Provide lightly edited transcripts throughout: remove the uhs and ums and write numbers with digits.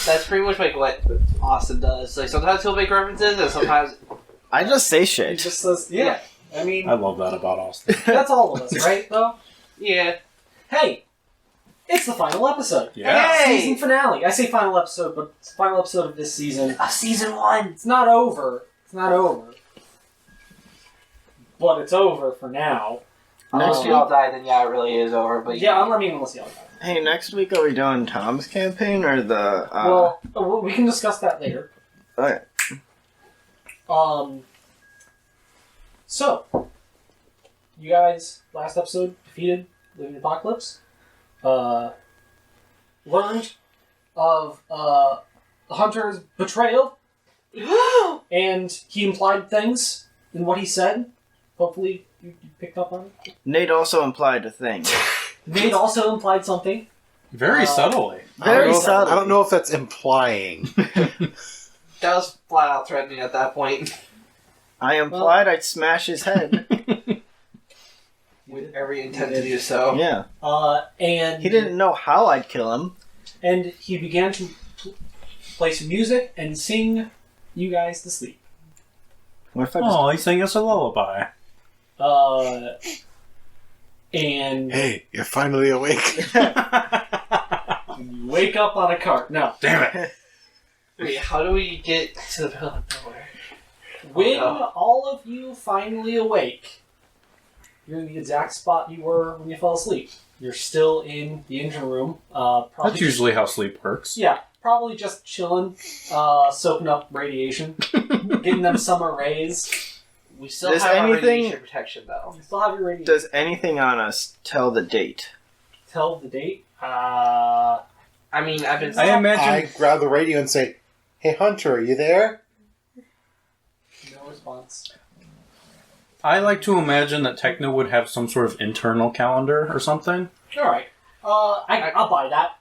That's pretty much like what Austin does. Like sometimes he'll make references, and sometimes I just say He shit. just says, yeah. I mean, I love that about Austin. that's all of us, right, though? yeah. Hey, it's the final episode. Yeah. Hey! Season finale. I say final episode, but it's the final episode of this season. Season 1. It's not over. It's not over. But it's over for now. Unless we all die, then yeah, it really is over. But Yeah, unless y'all die. Hey, next week are we doing Tom's campaign or the? Well, we can discuss that later. Okay. So, you guys, last episode, defeated Living Apocalypse. Learned of the Hunter's betrayal. And he implied things in what he said. Hopefully you picked up on it. Nate also implied a thing. Nate also implied something. Very subtly. Very subtle. I don't know if that's implying. that was flat out threatening at that point. I implied I'd smash his head. With every intent to do so. Yeah. And He didn't know how I'd kill him. And he began to play some music and sing you guys to sleep. What if I just... Oh, he sang us a lullaby. And Hey, you're finally awake. you wake up on a cart. No. Damn it. Wait, how do we get to the middle of nowhere? When Oh, no. all of you finally awake, you're in the exact spot you were when you fell asleep. You're still in the engine room. Probably That's usually how sleep works. Yeah, probably just chilling, soaking up radiation, getting them summer rays. We still Does have our anything- radiation protection, though. You still have your radiation. Does anything on us tell the date? Tell the date. I mean, I've been... I imagine... I grab the radio and say, "Hey, Hunter, are you there?" No response. I like to imagine that Techno would have some sort of internal calendar or something. All right. I'll buy that.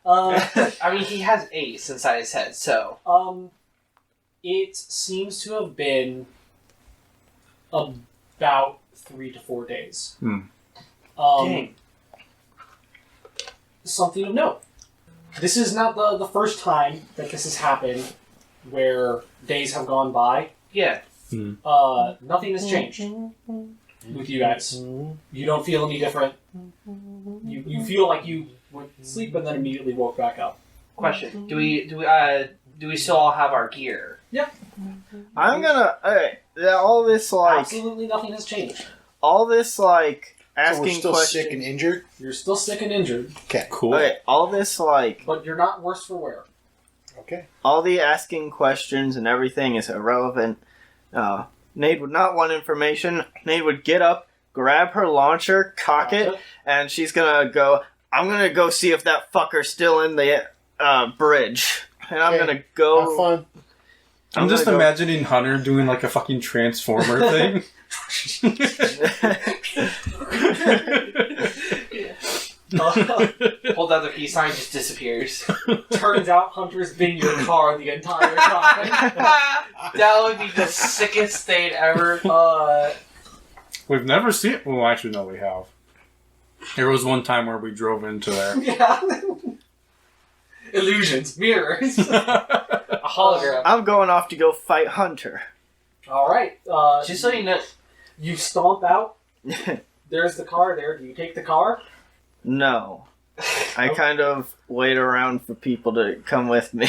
I mean, he has Ace inside his head, so... It seems to have been about 3 to 4 days. Dang. Something of note. This is not the first time that this has happened where days have gone by. Yeah. Nothing has changed with you guys. You don't feel any different. You feel like you went to sleep and then immediately woke back up. Question. Do we still all have our gear? Yeah. I'm gonna... Okay, all this, like... Absolutely nothing has changed. All this, like, So we're asking still questions... sick and injured. You're still sick and injured, Okay. Cool. Okay, all this, like... but you're not worse for wear. Okay. All the asking questions and everything is irrelevant. Nate would not want information. Nate would get up, grab her launcher, cock it, and she's gonna go, I'm gonna go see if that fucker's still in the bridge. And I'm Okay. gonna go... Have fun. I'm just gonna go- imagining Hunter doing like a fucking Transformer thing. Hold out the peace sign, just disappears. Turns out Hunter's been your car the entire time. That would be the sickest thing ever. We've never seen... Well, actually, no, we have. There was one time where we drove into there. Yeah. Illusions, mirrors. A hologram. I'm going off to go fight Hunter. All right. Just so you know... You stomp out. There's the car there. Do you take the car? No. I kind of wait around for people to come with me.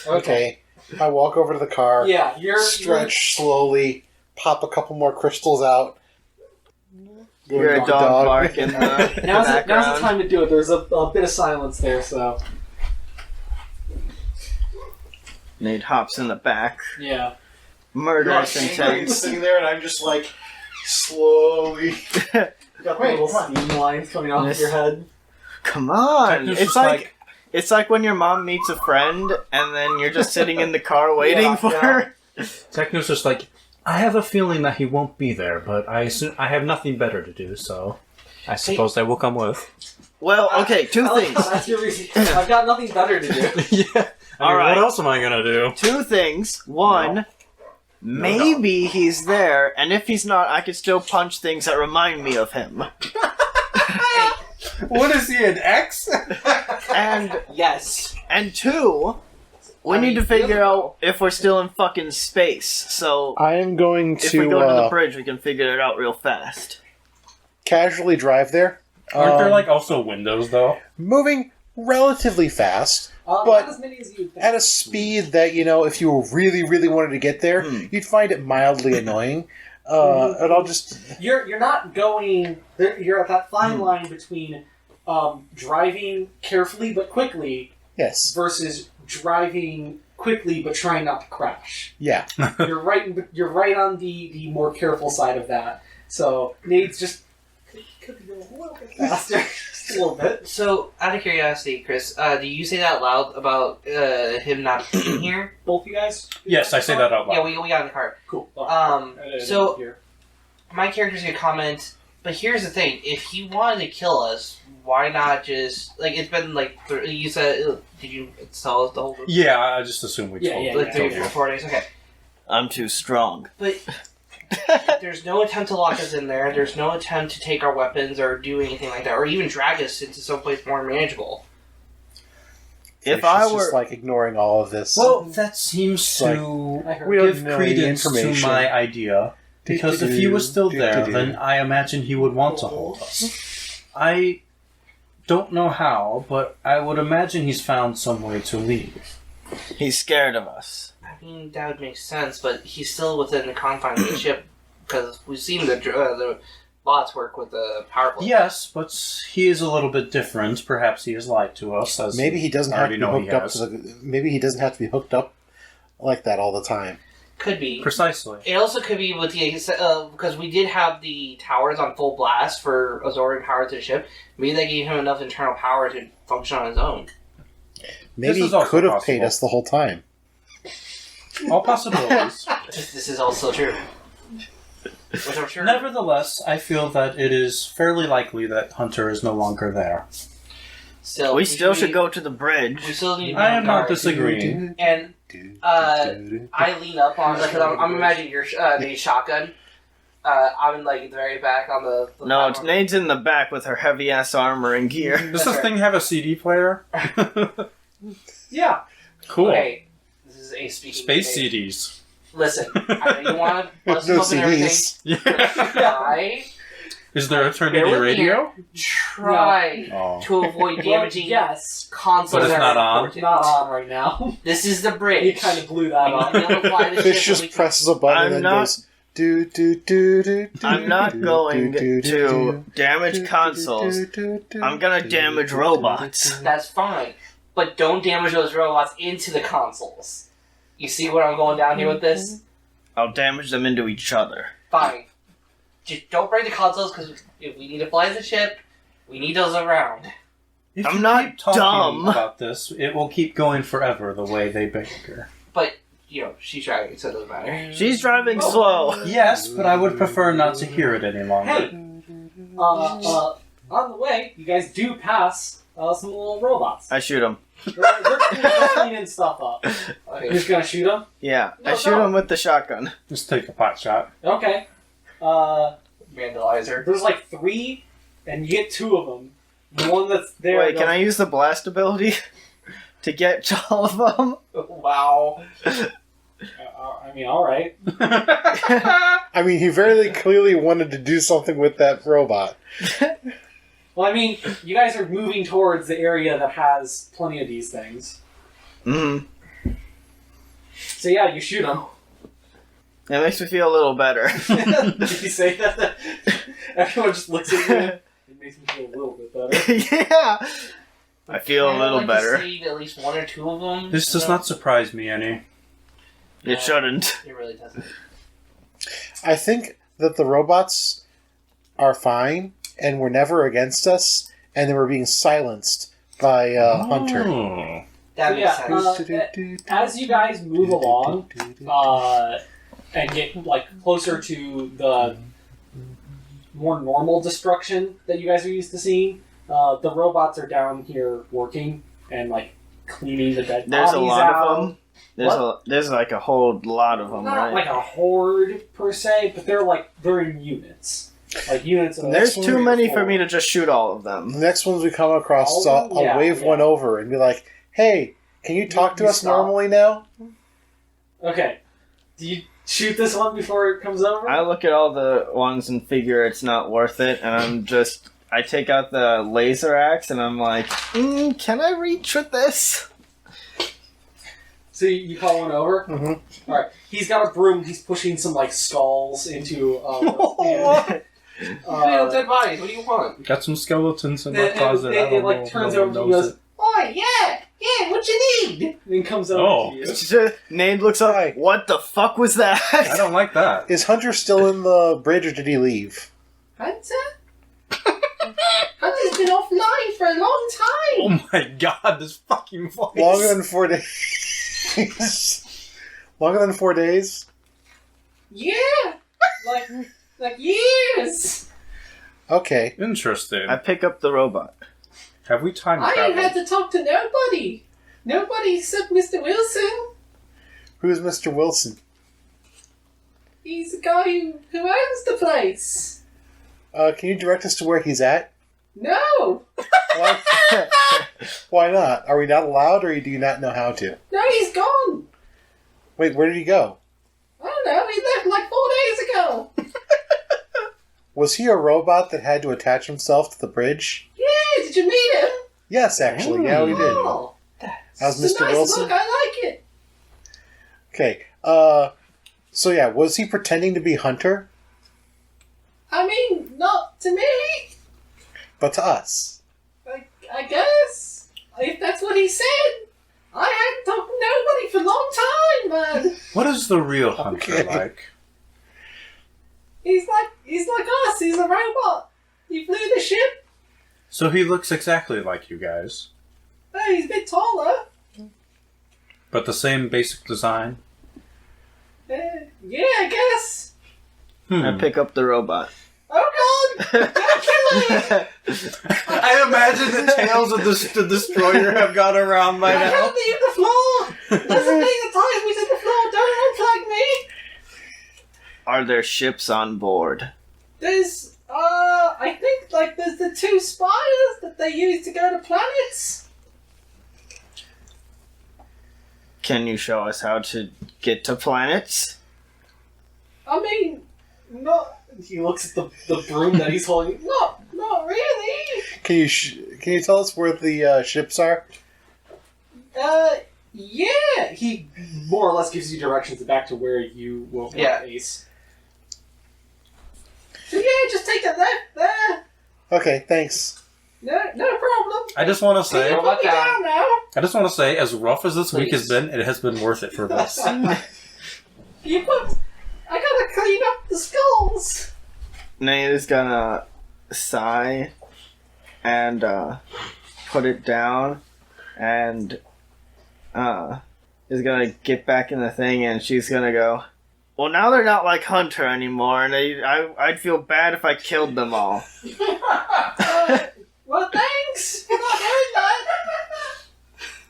Okay. I walk over to the car. Yeah, you're Stretch slowly. Pop a couple more crystals out. Go Hear a to dog bark in the Now's the background. time to do it. There's a bit of silence there, so Nate hops in the back. yeah. Murderous I'm intent. sitting there and I'm just like slowly. You got the Wait, little come on. steam lines coming off This- your head. Come on! Techno's It's just like it's like when your mom meets a friend and then you're just sitting in the car waiting Yeah, for yeah. her. Techno's just like, I have a feeling that he won't be there, but I have nothing better to do, so I suppose I will come with. Well, okay, two I like things. how that's your reason. I've got nothing better to do. Yeah. I All mean, right. what else am I gonna do? Two things. One, maybe he's there, and if he's not, I could still punch things that remind me of him. What is he, an X? And Yes. and 2, we need to figure out if we're still in fucking space. So I am going if we to go to the bridge, we can figure it out real fast. casually drive there. Aren't there like also windows though? Moving relatively fast, But but not as many as you think. at a speed that, if you really, really wanted to get there, you'd find it mildly annoying. And I'll just... You're not going. You're at that fine line between driving carefully but quickly Yes. versus driving quickly but trying not to crash. Yeah. You're right on the more careful side of that. So Nate's just could be going a little bit faster, just a little bit. So, out of curiosity, Chris, do you say that out loud about him not being here? Both you guys. Yes, I say that out loud. Yeah, we got in the car. Cool. So my character's gonna comment, but here's the thing: if he wanted to kill us, why not just it's been you said? Did you tell us the whole? Yeah, I just assume we Yeah, told yeah, you. Like 3 or 4 days. Okay, I'm too strong. but there's no attempt to lock us in there. There's no attempt to take our weapons or do anything like that, or even drag us into someplace more manageable. If She's I just were... ignoring all of this. Well, that seems Like, to I heard. we don't give know any credence to information. my idea. Because if he was still there, then I imagine he would want to hold us. I don't know how, but I would imagine he's found some way to leave. He's scared of us. I mean, that would make sense, but he's still within the confines of the ship because we've seen the bots work with the power plant. Yes, but he is a little bit different. Perhaps he has lied to us. As maybe he doesn't have to be already know hooked up to the. Maybe he doesn't have to be hooked up like that all the time. Could be. Precisely. It also could be with the because we did have the towers on full blast for absorbing power to the ship. Maybe they gave him enough internal power to function on his own. Maybe This is he also could have possible. paid us the whole time. All possibilities. This is also true. Which I'm sure. Nevertheless, I feel that it is fairly likely that Hunter is no longer there. Still, We still should be- go to the bridge. We still need to be I on am not guard. disagreeing. And I lean up on I'm imagining your the shotgun. I'm in the very back on the No, it's platform. Nade's in the back with her heavy-ass armor and gear. Does this thing have a CD player? Yeah. Cool. Okay, this is a speaking. Space stage. CDs. Listen, I know you want to bust No them up and everything. CDs. Yeah. Try, Is there Bear Eternity with me Radio? try Oh. to avoid damaging Yes. consoles. But it's that not are on? It's important. not on right now. This is the bridge. You kind of blew that We up. need to fly the Fish ship just and we presses a button I'm and then not- goes. Do, do, do, do, do, I'm not do, going do, do, to do, damage do, consoles. do, do, do, I'm gonna do, damage do, robots. do. That's fine, but don't damage those robots into the consoles. You see where I'm going down here with this? I'll damage them into each other. Fine. Just don't break the consoles because if we need to fly the ship, we need those around. If I'm you not keep talking dumb. about this, it will keep going forever the way they banker. But she's driving, so it doesn't matter. She's driving slow. Yes, but I would prefer not to hear it any longer. Hey, on the way, you guys do pass some little robots. I shoot him. They're cleaning stuff up. You're Okay. just gonna shoot them? Yeah, I No, shoot no. him with the shotgun. Just take a pot shot. Okay. Vandalizer. There's 3, and you get 2 of them. The one that's there. Wait, can I use the blast ability to get all of them? Wow. I mean, all right. I mean, he very clearly wanted to do something with that robot. Well, I mean, you guys are moving towards the area that has plenty of these things. Mm-hmm. So yeah, you shoot them. It makes me feel a little better. Did you say that? Everyone just looks at you. It makes me feel a little bit better. Yeah. I feel a I'd little like better. To save at least 1 or 2 of them. This does not surprise me any. It shouldn't. It really doesn't. I think that the robots are fine and were never against us, and they were being silenced by Hunter. Oh. That So, makes yeah, sense. as you guys move along, and get closer to the more normal destruction that you guys are used to seeing, the robots are down here working and cleaning the dead There's a bodies lot out. of them. There's a whole lot of them, Not right? like a horde per se, but they're in units. Like units of There's next too one- many for me to just shoot all of The them. next ones we come across, All of them? I'll Yeah, wave yeah. one over and be like, "Hey, can you talk to You us stop. normally now?" Okay. Do you shoot this one before it comes over? I look at all the ones and figure it's not worth it, and I take out the laser axe and I'm like, can I reach with this? So you call one over? Mm-hmm. Alright. He's got a broom, he's pushing some like skulls into What? Dead bodies. What do you want? Got some skeletons in my It, closet. I it, don't like know, turns no over one and knows goes, it. Oh yeah, what you need? and then comes over Oh. to you. Nate looks up. Hi. What the fuck was that? I don't like that. Is Hunter still in the bridge, or did he leave? Hunter? Hunter's been offline for a long time. Oh my god, this fucking voice. Longer than 4 days. Longer than 4 days. Yeah, like years. Okay. Interesting. I pick up the robot. Have we time I ain't traveled? had to talk to nobody. Nobody except Mr. Wilson. Who's Mr. Wilson? He's the guy who owns the place. Can you direct us to where he's at? No, Why? Why not? Are we not allowed, or do you not know how to? no, he's gone. Wait, where did he go? I don't know. He left like 4 days ago. Was he a robot that had to attach himself to the bridge? Yeah, did you meet him? Yes, actually. Yeah, we did. Oh, How's it's a Mr. nice Wilson? look. I like it. Okay. So yeah, was he pretending to be Hunter? I mean, not to me. But to us. I guess if that's what he said. I hadn't talked to nobody for a long time, man. What is the real Hunter Okay. like? He's like us. He's a robot. He flew the ship. So he looks exactly like you guys, Oh, he's a bit taller. but the same basic design. Yeah, I guess. I pick up the robot. Oh God! Don't kill him! I imagine the tales of the destroyer have gone around by I now. can't leave the floor. There's a thing that ties me to the floor. Don't unplug me. Are there ships on board? There's I think like there's the 2 spires that they use to go to planets. Can you show us how to get to planets? I mean, not. He looks at the broom that he's holding. Not really. Can you tell us where the ships are? Yeah. He more or less gives you directions back to where you will find Yeah. Ace. So yeah, just take that left there. Okay, thanks. No problem. I just want to Can say, you put me down now? as rough as this week has Please. been, it has been worth it for us. You put. I gotta clean up the skulls. Nate is gonna sigh and put it down and is gonna get back in the thing, and she's gonna go, well, now they're not like Hunter anymore, and I'd feel bad if I killed them all. Well, thanks for not doing that.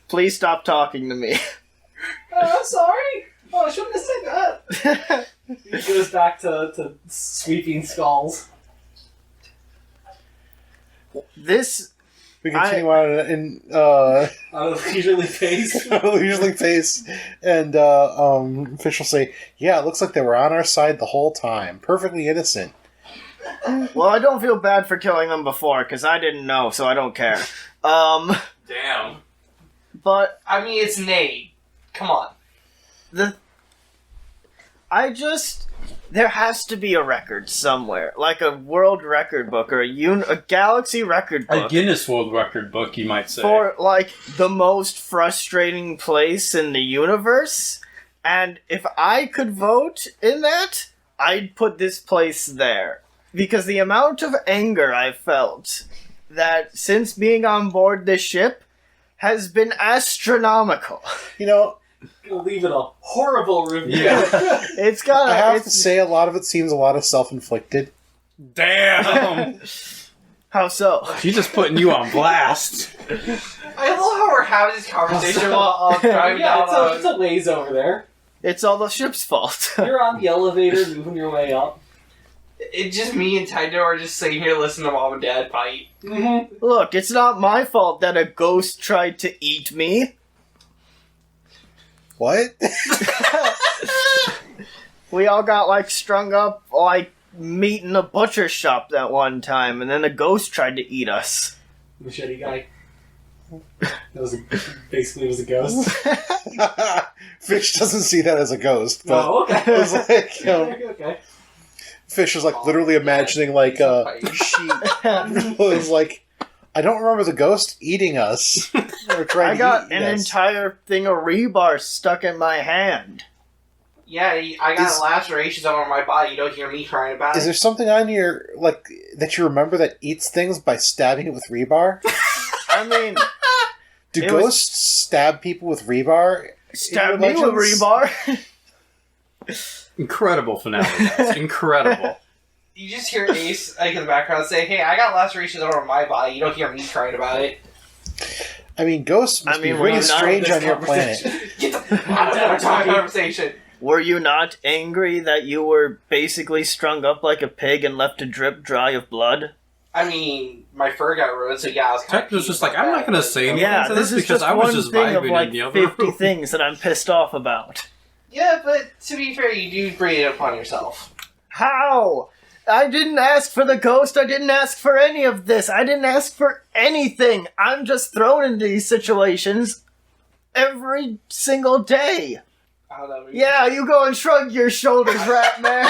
Please stop talking to me. Oh, I'm sorry. Oh, I shouldn't have said that. He goes back to sweeping skulls. This We continue on in On a leisurely pace. leisurely pace, and Fish will say, "Yeah, it looks like they were on our side the whole time, perfectly innocent." well, I don't feel bad for killing them before because I didn't know, so I don't care. Damn. But I mean, it's Nate. Come on. there has to be a record somewhere, like a world record book or a galaxy record A book Guinness World Record book, you might say. for like the most frustrating place in the universe. And if I could vote in that, I'd put this place there. Because the amount of anger I've felt that since being on board this ship has been astronomical. You know, Gonna leave it a horrible review. Yeah. It's got I have to say, a lot of it seems a lot of self-inflicted. Damn! How so? She's just putting you on blast. I love how we're having this conversation while driving Yeah, down it's a ways over there. It's all the ship's fault. You're on the elevator, moving your way up. It's just me and Tydo are just sitting here listening to Mom and Dad fight. Mm-hmm. Look, it's not my fault that a ghost tried to eat me. What? We all got, like, strung up, like, meat in a butcher shop that one time, and then a ghost tried to eat us. Machete guy. Basically was a ghost. Fish doesn't see that as a ghost, but Oh, okay. it was like, Okay. Fish was like literally imagining like a sheep. It was like, I don't remember the ghost eating us. Or trying I to got eat an us. entire thing of rebar stuck in my hand. Yeah, I got lacerations all over my body. You don't hear me crying about Is it. there something on your like that you remember that eats things by stabbing it with rebar? I mean, Do It ghosts stab people with rebar? stab in me with Legends? rebar. Incredible finale, guys. Incredible. You just hear Ace like in the background say, "Hey, I got lacerations all over my body." You don't hear me crying about it. I mean, ghosts must be we're really not strange this on your planet. Get the out of our conversation. Were you not angry that you were basically strung up like a pig and left to drip dry of blood? I mean, my fur got ruined, so yeah, I was kind Tech was just like, I'm not going to say anything Yeah, to this this is because just I was one just thing of vibing like in the other 50 room. things that I'm pissed off about. Yeah, but to be fair, you do bring it upon yourself. How? I didn't ask for the ghost. I didn't ask for any of this. I didn't ask for anything. I'm just thrown into these situations every single day. I don't know. Maybe Yeah, you go and shrug your shoulders, Rat Man.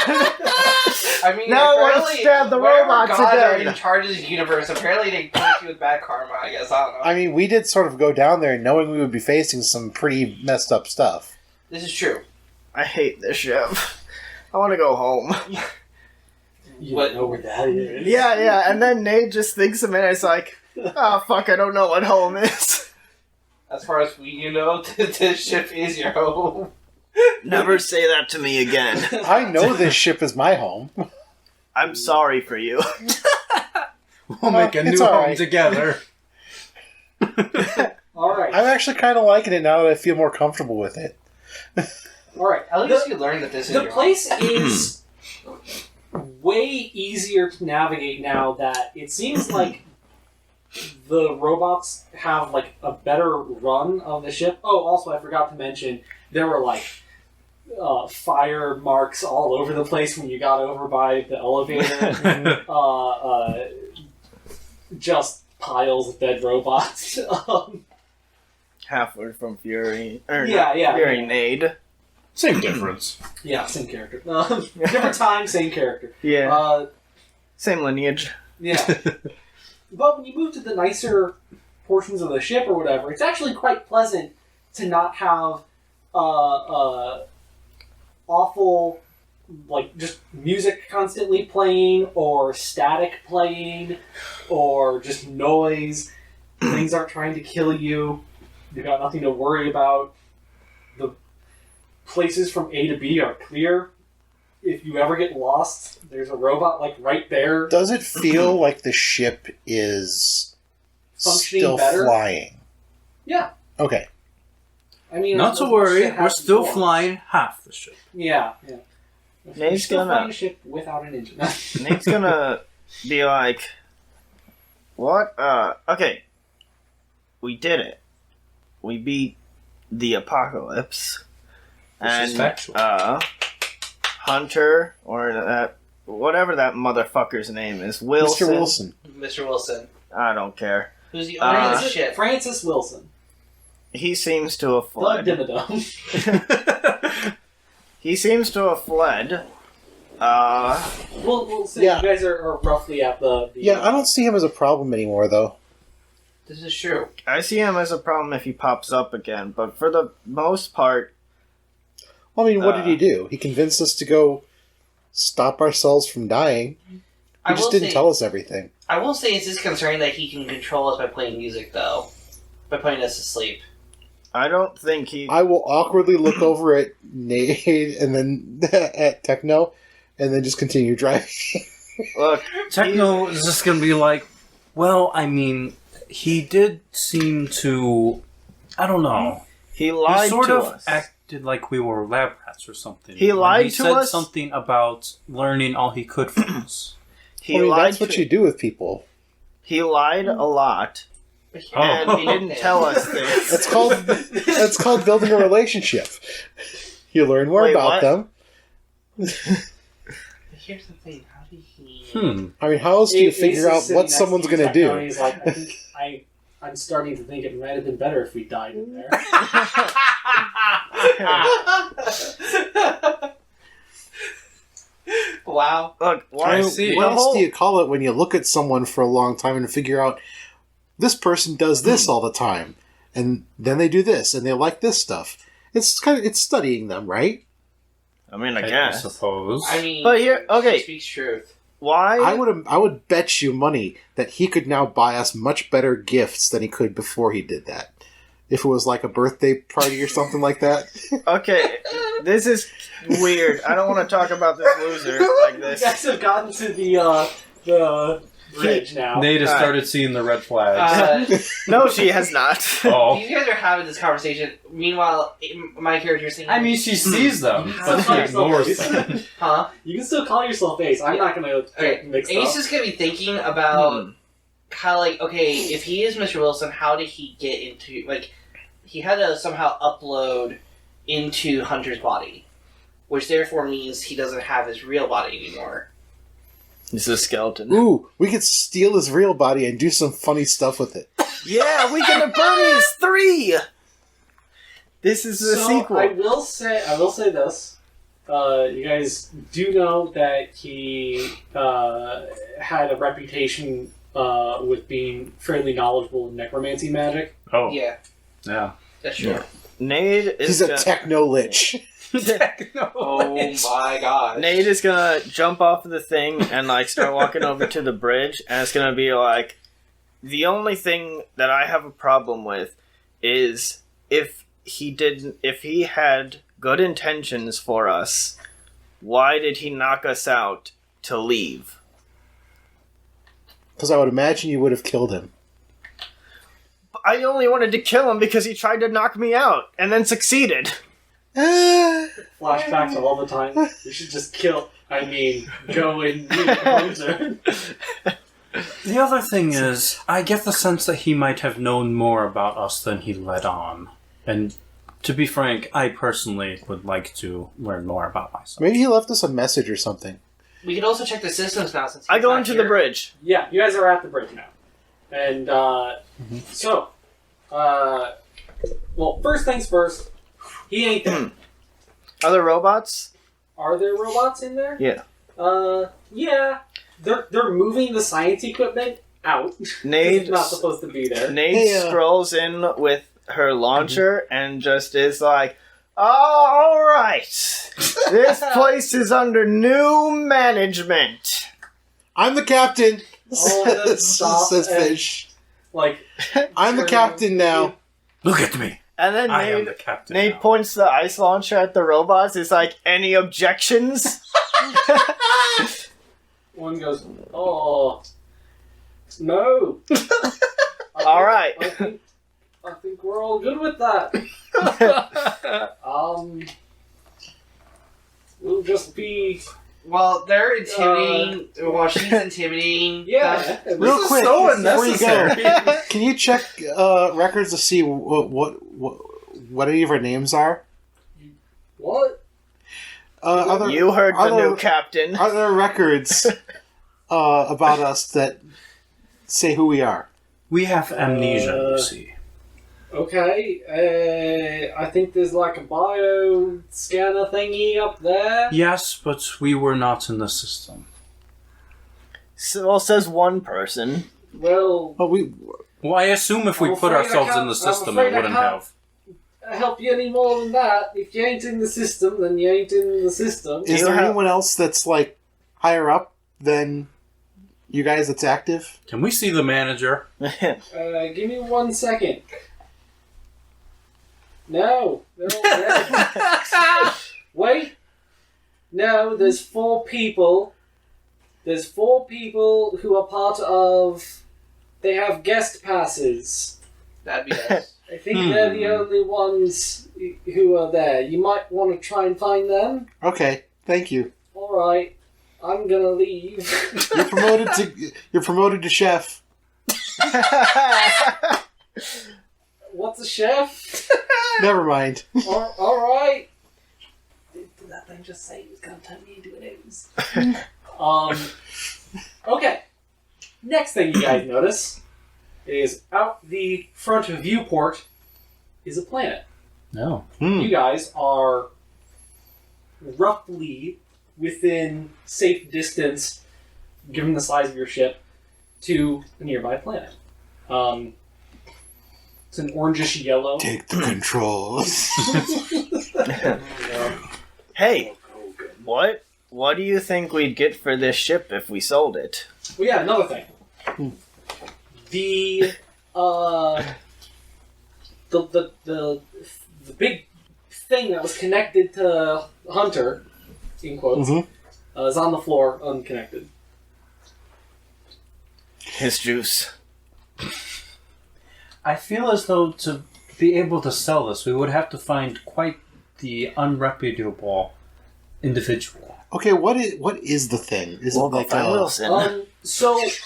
I mean, Now I wanna apparently, stab the whatever robots gods are again. in charge of the universe. Apparently, they point you with bad karma. I guess I don't know. I mean, we did sort of go down there knowing we would be facing some pretty messed up stuff. This is true. I hate this ship. I want to go home. You What- don't know where that is. Yeah, and then Nate just thinks a minute. It's like, oh fuck, I don't know what home is. As far as we know, this ship is your home. Never say that to me again. I know this ship is my home. I'm sorry for you. We'll make a It's new all home right. together. All right. I'm actually kind of liking it now that I feel more comfortable with it. All right. At least you learned that this is The your place is way easier to navigate now that it seems like the robots have like a better run of the ship. Oh, also I forgot to mention there were like fire marks all over the place when you got over by the elevator. Just piles of dead robots. Halfway from Fury. Or Yeah, Fury yeah. Nade. Same difference. Yeah, same character. Different time, same character. Yeah. Same lineage. Yeah. But when you move to the nicer portions of the ship or whatever, it's actually quite pleasant to not have awful, like, just music constantly playing or static playing or just noise. Things aren't trying to kill you. You got nothing to worry about. The places from A to B are clear. If you ever get lost, there's a robot, like, right there. Does it feel like the ship is Functioning still better? flying? Yeah. Okay. I mean, Not to as much worry, shit we're happens still before. flying half the ship. Yeah. Nate's You're still gonna- flying a ship without an engine. Nate's gonna be like, what? Okay. We did it. We beat the apocalypse. This is factual. Hunter, or that, whatever that motherfucker's name is, Wilson. Mr. Wilson. Mr. Wilson, I don't care. who's the owner of the ship. Francis Wilson. He seems to have The fled. Dimmadome. He seems to have fled. We'll say Yeah. you guys are roughly at the Yeah, I don't see him as a problem anymore, though. This is true. I see him as a problem if he pops up again, but for the most part, Well, I mean, what did he do? He convinced us to go stop ourselves from dying. He just didn't tell us everything. I will say it's disconcerting that he can control us by playing music, though. By putting us to sleep. I don't think he... I will awkwardly look over at Nate and then at Techno, and then just continue driving. Look, Techno is just going to be like, well, I mean, he did seem to, I don't know. He lied He sort to of us. acted like we were lab rats or something. He When lied he to said us? something about learning all he could from us. He lied that's what to- you do with people. He lied a lot, and he didn't tell us this. It's called building a relationship. You learn more Wait, about what? them. Here's the thing. How did he? I mean, how else do you Ace is figure out sitting what next someone's to you going to right now, do? and he's like, I think I'm starting to think it might have been better if we died in there. Wow. Look, why? I mean, see. what The else whole- do you call it when you look at someone for a long time and figure out this person does this all the time, and then they do this, and they like this stuff? It's studying them, right? I mean, I I guess. suppose. I mean, But here- okay. She speaks truth. Why? I would bet you money that he could now buy us much better gifts than he could before he did that. If it was like a birthday party or something like that. Okay, this is weird. I don't want to talk about this loser like You this. guys have gotten to the bridge now. Nate has Alright. started seeing the red flags. No, she has not. Oh. You guys are having this conversation. Meanwhile, my character's thinking, I mean, she sees them, but she ignores them. huh? You can still call yourself Ace. I'm not going to Okay, get mixed Ace up. is gonna be thinking about how, like, okay, if he is Mr. Wilson, how did he get into, like, he had to somehow upload into Hunter's body, which therefore means he doesn't have his real body anymore. He's a skeleton. Ooh, we could steal his real body and do some funny stuff with it. Yeah, we get a Bernie's 3! This is the So, sequel. I will say this. You guys do know that he had a reputation with being fairly knowledgeable in necromancy magic. Oh, Yeah, yeah. that's true. Yeah. Nade is He's a gonna, techno-lich. Oh my gosh. Nade is gonna jump off of the thing and like start walking over to the bridge, and it's gonna be like, the only thing that I have a problem with is if he had good intentions for us, why did he knock us out to leave? Because I would imagine you would have killed him. I only wanted to kill him because he tried to knock me out and then succeeded. Flashbacks all the time. You should just go and meet Hunter. The other thing is, I get the sense that he might have known more about us than he let on. And to be frank, I personally would like to learn more about myself. Maybe he left us a message or something. We could also check the systems now since I he's go not into here. the bridge. Yeah, you guys are at the bridge now. And, well, first things first, he ain't there. Are there robots? Are there robots in there? Yeah. Yeah. They're moving the science equipment out. Nade It's not supposed to be there. Nade Hey, strolls in with her launcher and just is like, all right, this place is under new management. I'm the captain. Oh, and then stop says and- Fish. Like, I'm the captain now. Look at me! And then I am the captain Nade now. points the ice launcher at the robots. Is like, any objections? one goes, oh, no. All right. I think we're all good with that. We'll just be, Well, they're intimidating. Well, she's intimidating. yeah. Real is quick, so before you go, unnecessary. can you check records to see what any of our names are? What? You heard the other- new captain. Are there records about us that say who we are? We have amnesia, you see. Okay, I think there's like a bio scanner thingy up there. Yes, but we were not in the system. So, well, says one person. Well, Oh, we. Well, I assume if we I'm put afraid I ourselves in can't- the I'm system, afraid it I wouldn't can't. have. help you any more than that. If you ain't in the system, then you ain't in the system. Is you there have- anyone else that's like higher up than you guys that's active? Can we see the manager? Give me 1 second. No, they're all dead. Wait. No, there's 4 people. There's 4 people who are part of... They have guest passes. That'd be us. I think they're the only ones who are there. You might want to try and find them. Okay, thank you. All right, I'm gonna leave. You're promoted to chef. What's a chef? Never mind. All right. Did that thing just say he was gonna turn me into an ooze? Okay. Next thing you guys notice is out the front viewport is a planet. No. You guys are roughly within safe distance, given the size of your ship, to a nearby planet. It's an orangish yellow. Take the controls. Hey, what do you think we'd get for this ship if we sold it? Well, yeah, another thing. The big thing that was connected to Hunter, in quotes, is on the floor, unconnected. His juice. I feel as though to be able to sell this, we would have to find quite the unreputable individual. Okay, what is the thing? Is it like Wilson? So it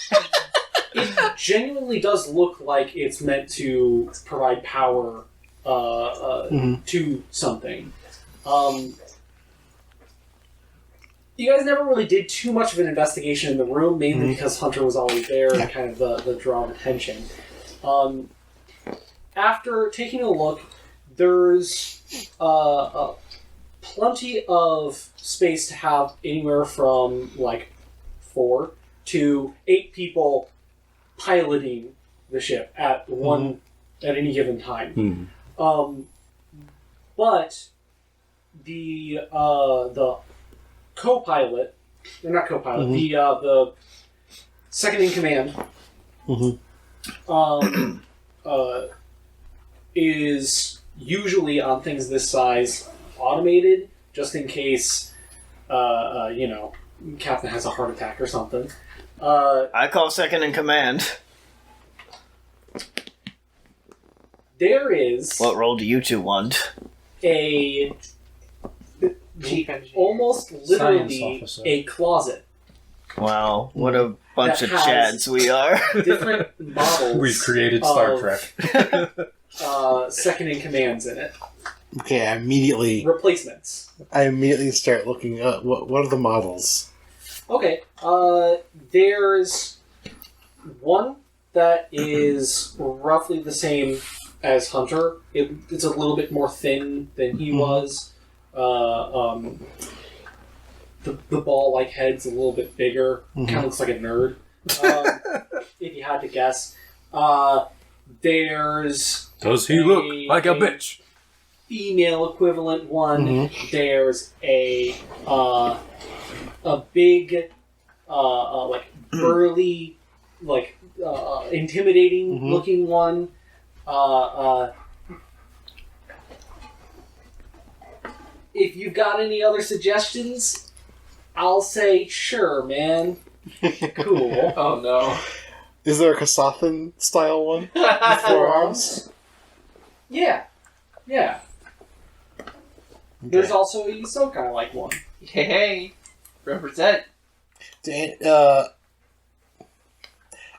genuinely does look like it's meant to provide power to something. You guys never really did too much of an investigation in the room, mainly because Hunter was always there and kind of the draw of attention. After taking a look, there's plenty of space to have anywhere from like 4 to 8 people piloting the ship at any given time. But the co-pilot, or not co-pilot, the second in command, is usually on things this size automated, just in case, Captain has a heart attack or something. I call second in command. There is What role do you two want? almost literally officer. a closet. Wow, what a bunch That of has- chads we are. Different models. We've created Star of, Trek. Second in commands in it. Okay, I immediately Replacements. start looking up. What are the models? Okay. There's one that is roughly the same as Hunter. It's a little bit more thin than he was. The ball-like head's a little bit bigger. Kind of looks like a nerd. If you had to guess. There's Does he look like a bitch? female equivalent one. There's a big, like burly, like intimidating looking one. If you've got any other suggestions, I'll say sure, man. Cool. Oh no. Is there a Kasathan style one? With 4 arms? Yeah. There's also a Isokai-like one. Hey, represent.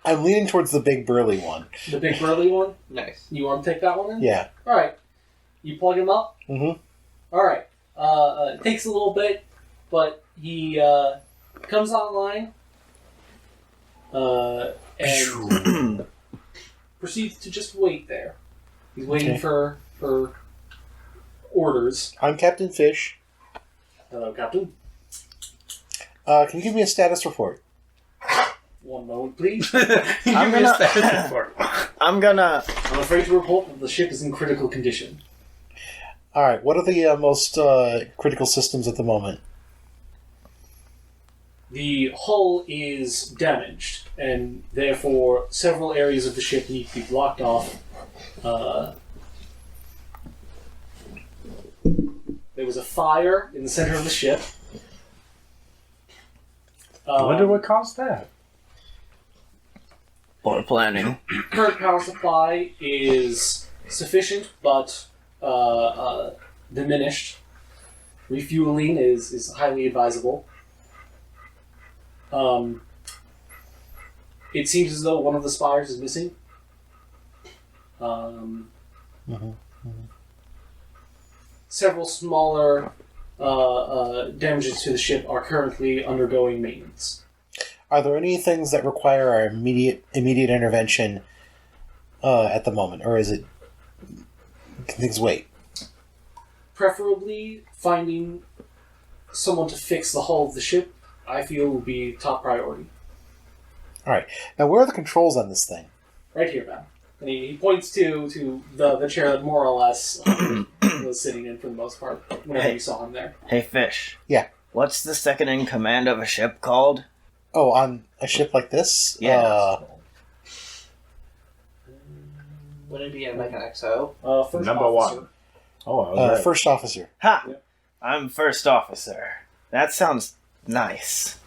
I'm leaning towards the big burly one. The big burly one? Nice. You want to take that one in? Yeah. Alright. You plug him up? Alright. It takes a little bit, but he comes online and proceeds to just wait there. He's waiting for orders. I'm Captain Fish. Hello, Captain. Can you give me a status report? One moment, please. I'm afraid to report that the ship is in critical condition. Alright, what are the most critical systems at the moment? The hull is damaged, and therefore several areas of the ship need to be blocked off. There was a fire in the center of the ship. I wonder what caused that. Poor planning. Current power supply is sufficient, but diminished. Refueling is highly advisable. It seems as though one of the spires is missing. Several smaller damages to the ship are currently undergoing maintenance. Are there any things that require our immediate intervention at the moment, or is it can things wait? Preferably finding someone to fix the hull of the ship, I feel, will be top priority. All right. Now, where are the controls on this thing? Right here, man. And he points to the chair that more or less was sitting in for the most part whenever you saw him there. Hey, Fish. Yeah. What's the second in command of a ship called? Oh, on a ship like this? Yeah. Would it be like an XO? First Number officer. 1. Oh, I was right. First officer. Ha! Yep. I'm first officer. That sounds nice.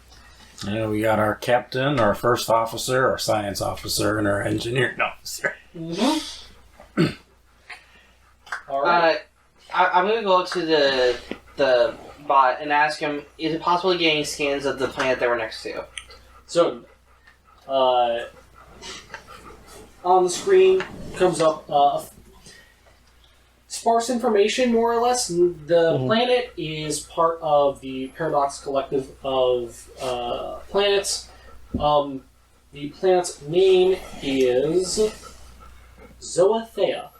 Yeah, we got our captain, our first officer, our science officer, and our engineering officer. Mm-hmm. All right. I'm gonna go up to the bot and ask him: is it possible to get any scans of the planet that we're next to? So, on the screen comes up sparse information, more or less. The planet is part of the Paradox Collective of planets. The planet's name is Zoathea.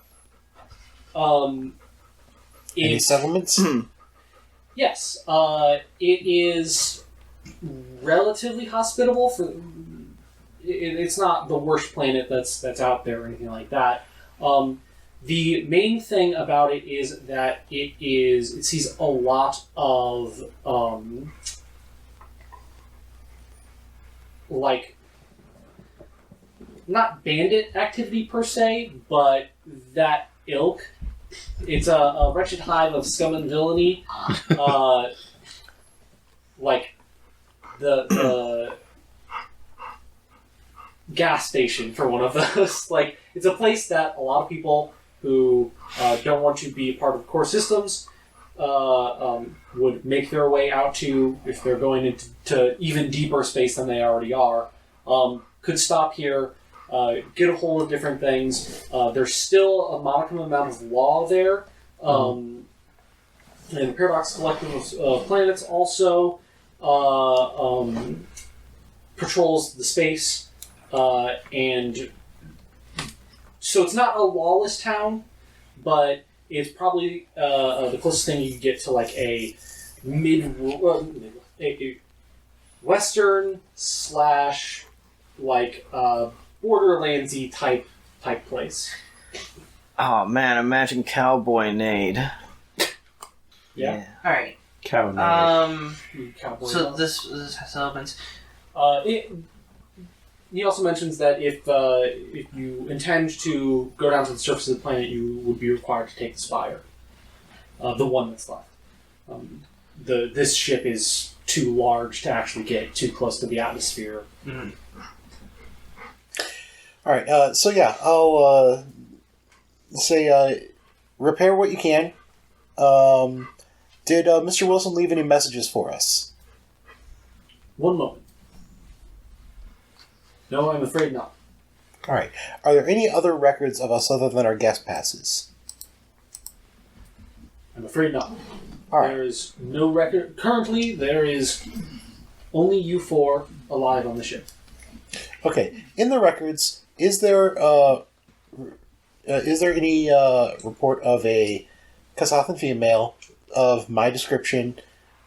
Any settlements? Yes, it is relatively hospitable. It's not the worst planet that's out there or anything like that. The main thing about it is that it sees a lot of like not bandit activity per se, but that ilk. It's a wretched hive of scum and villainy. Like the gas station for one of those. Like, it's a place that a lot of people who don't want to be part of core systems would make their way out to if they're going into even deeper space than they already are. Could stop here, get a hold of different things. There's still a modicum amount of law there. And the Paradox Collective of Planets also patrols the space. And so it's not a lawless town, but it's probably the closest thing you get to like a Western / like Borderlands-y type place. Oh man, imagine Cowboy Nade. Yeah. All right. Cow Cowboy So love. this opens. He also mentions that if you intend to go down to the surface of the planet, you would be required to take the spire, the one that's left. This ship is too large to actually get too close to the atmosphere. Mm-hmm. All right. So yeah, I'll say repair what you can. Did Mr. Wilson leave any messages for us? One moment. No, I'm afraid not. All right. Are there any other records of us other than our guest passes? I'm afraid not. All right. There is no record. Currently, there is only you four alive on the ship. Okay. In the records, is there any report of a Kasathan female of my description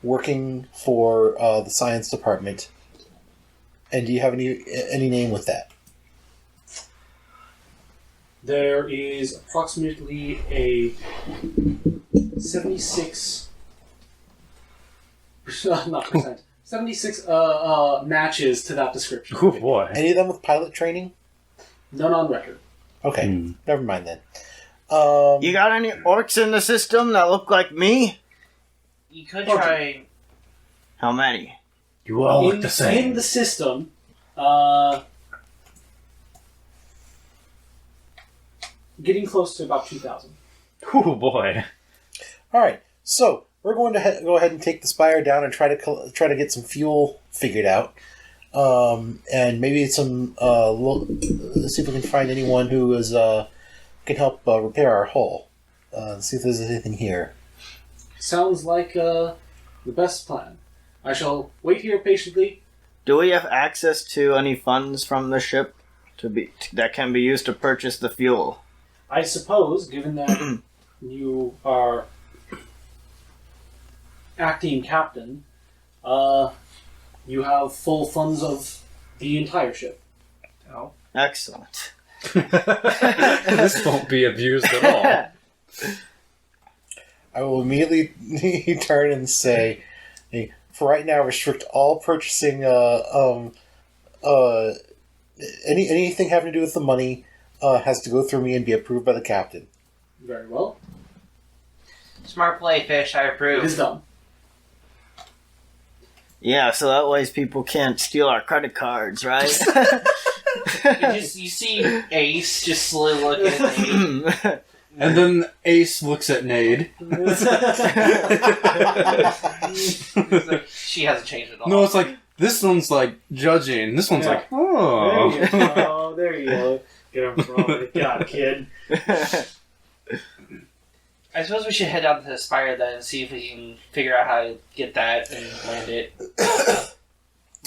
working for the science department? And do you have any name with that? There is approximately a 76 not percent 76 matches to that description. Oh boy. Any of them with pilot training? None on record. Okay, never mind then. You got any orcs in the system that look like me? You could try. How many? You all look in, the same. in the system, getting close to about 2,000. Oh boy. All right, so we're going to go ahead and take the spire down and try to get some fuel figured out, and maybe some see if we can find anyone who is can help repair our hull. See if there's anything here. Sounds like the best plan. I shall wait here patiently. Do we have access to any funds from the ship that can be used to purchase the fuel? I suppose, given that you are acting captain, you have full funds of the entire ship. Oh. Excellent. This won't be abused at all. I will immediately turn and say, hey, for right now, restrict all purchasing. Anything having to do with the money has to go through me and be approved by the captain. Very well. Smart play, Fish. I It approve. is done. Yeah, so that way people can't steal our credit cards, right? You see Ace just slowly looking at me. And then Ace looks at Nade. She hasn't changed at all. No, it's like, this one's like judging. This one's Yeah. like, oh. There you go. There you go. Get him from the God, kid. I suppose we should head down to the Spire then and see if we can figure out how to get that and land it.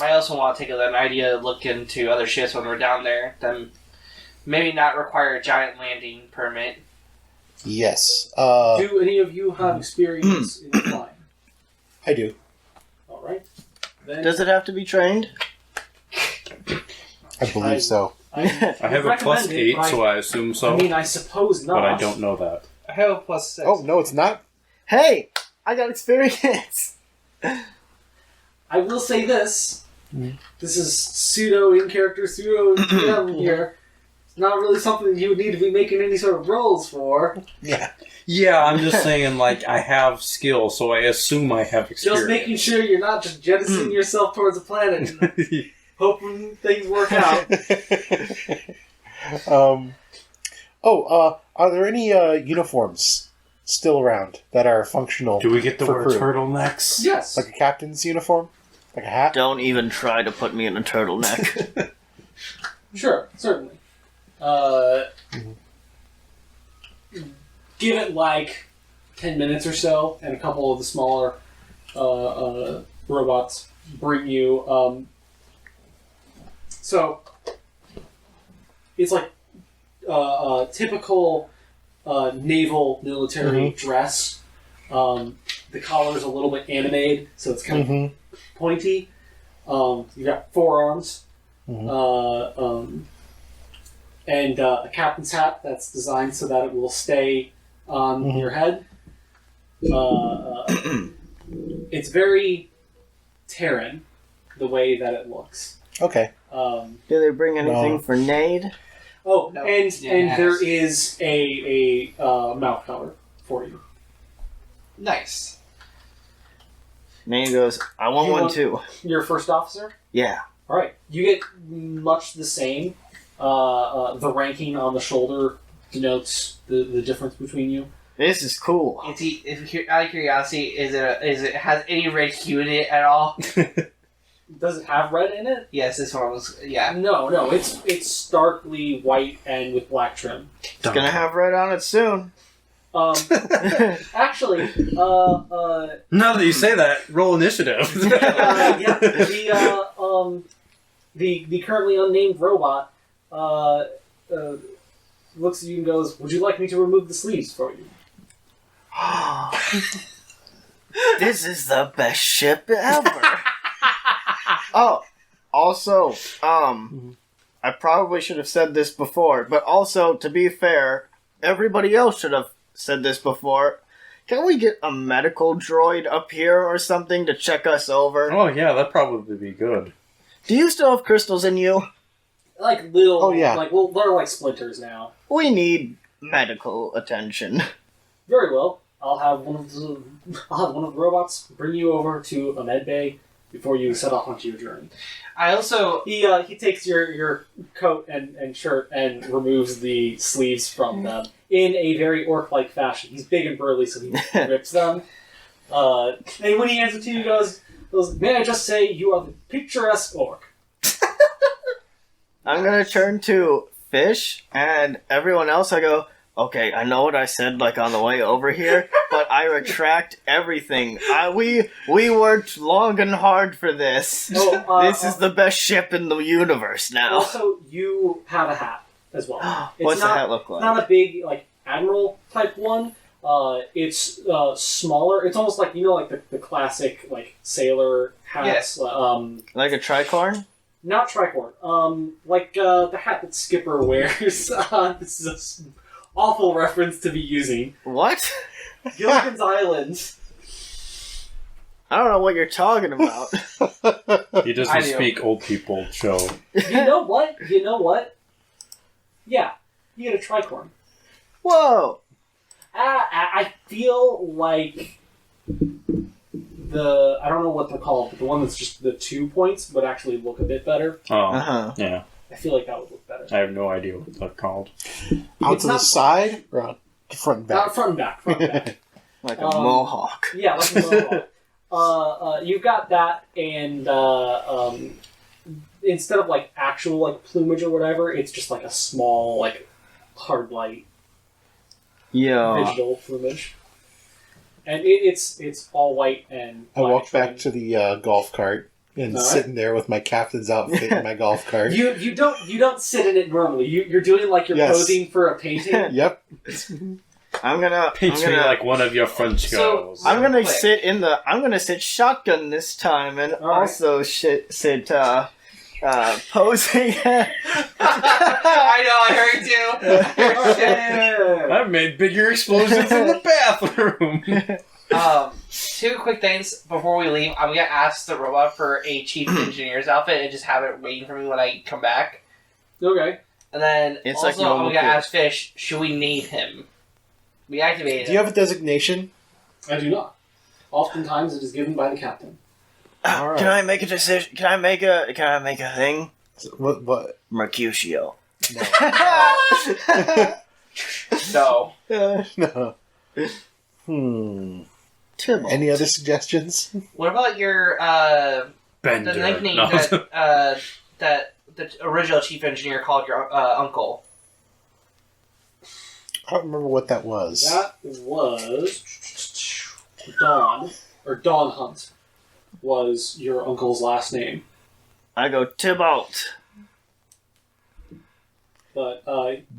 I also want to take an idea to look into other ships when we're down there. Then maybe not require a giant landing permit. Yes. Do any of you have experience in flying? I do. All right. Then Does it have to be trained? I believe so. I have a recommend it, +8, but so I assume so. I mean, I suppose not. but I don't know that. I have a +6. Oh, no, it's not. Hey, I got experience. I will say this. This is pseudo in character, pseudo in GM here. It's not really something that you would need to be making any sort of rolls for. Yeah. Yeah, I'm just saying, like, I have skill, so I assume I have experience. Just making sure you're not just jettisoning yourself towards the planet and hoping things work out. Are there any uniforms still around that are functional? Do we get to for wear crew? turtlenecks? Yes. Like a captain's uniform? Like a hat? Don't even try to put me in a turtleneck. Sure, certainly. Give it like 10 minutes or so, and a couple of the smaller robots bring you. So it's like typical naval military dress. The collar's a little bit animated, so it's kind of pointy. You got forearms. And a captain's hat that's designed so that it will stay on your head. It's very Terran, the way that it looks. Okay. Do they bring anything No. for Nade? Oh, No, and yes. there is a mouth cover for you. Nice. Nade goes, I want You one want- too. Your first officer? Yeah. All right. You get much the same. The ranking on the shoulder denotes the difference between you. This is cool. Out of curiosity, is it has any red hue in it at all? Does it have red in it? Yes, this one was. Yeah. No. It's starkly white and with black trim. It's gonna have red on it soon. Actually, Now that you say that, roll initiative. yeah, the currently unnamed robot looks at you and goes, "Would you like me to remove the sleeves for you?" This is the best ship ever. Oh, also, I probably should have said this before, but also, to be fair, everybody else should have said this before. Can we get a medical droid up here or something to check us over? Oh, yeah, that'd probably be good. Do you still have crystals in you? Like little, Oh, yeah. like well, they're like splinters now. We need medical attention. Very well. I'll have one of the robots bring you over to a med bay. before you set off onto your journey. I also He takes your coat and shirt and removes the sleeves from them in a very orc-like fashion. He's big and burly, so he rips them. And when he hands it to you, he goes, "May I just say you are the picturesque orc." I'm gonna turn to Fish and everyone else. I go, okay, I know what I said like on the way over here, but I retract everything. We worked long and hard for this. This is the best ship in the universe now. Also, you have a hat as well. What's the hat look like? Not a big like admiral type one. It's smaller. It's almost like like the classic like sailor hats. Yes. Like a tricorn? Not tricorn. Like the hat that Skipper wears. This is an awful reference to be using. What? Gilligan's Island. I don't know what you're talking about. He doesn't speak old people show. You know what? Yeah, you get a tricorn. Whoa! I feel like I don't know what they're called, but the one that's just the 2 points would actually look a bit better. Oh, yeah. I feel like that would look better. I have no idea what they're called. Out to the side or out front and back? Front and back. Like a mohawk. Yeah, like a mohawk. You've got that, and instead of like actual like plumage or whatever, it's just like a small like hard light digital plumage. And it's all white and I walk back to the golf cart and sitting there with my captain's outfit and my golf cart. You don't sit in it normally. You're doing like you're posing for a painting. Yep. I'm gonna like one of your French girls. I'm gonna sit shotgun this time and also sit posing. I know, I heard you. I've made bigger explosions in the bathroom. 2 quick things before we leave. I'm gonna ask the robot for a chief engineer's outfit and just have it waiting for me when I come back. Okay. And then It's also like I'm normal gonna kids. ask Fish, should we name him? We activated Do you have a designation? I do not. Oftentimes it is given by the captain. All right. Can I make a decision? Can I make a thing? What? Mercutio. No. No. Tybalt. Any other suggestions? What about your Bender. the nickname No. that the original chief engineer called your uncle? I don't remember what that was. That was Dawn, or Dawn Hunt, was your uncle's last name. I go Tybalt. But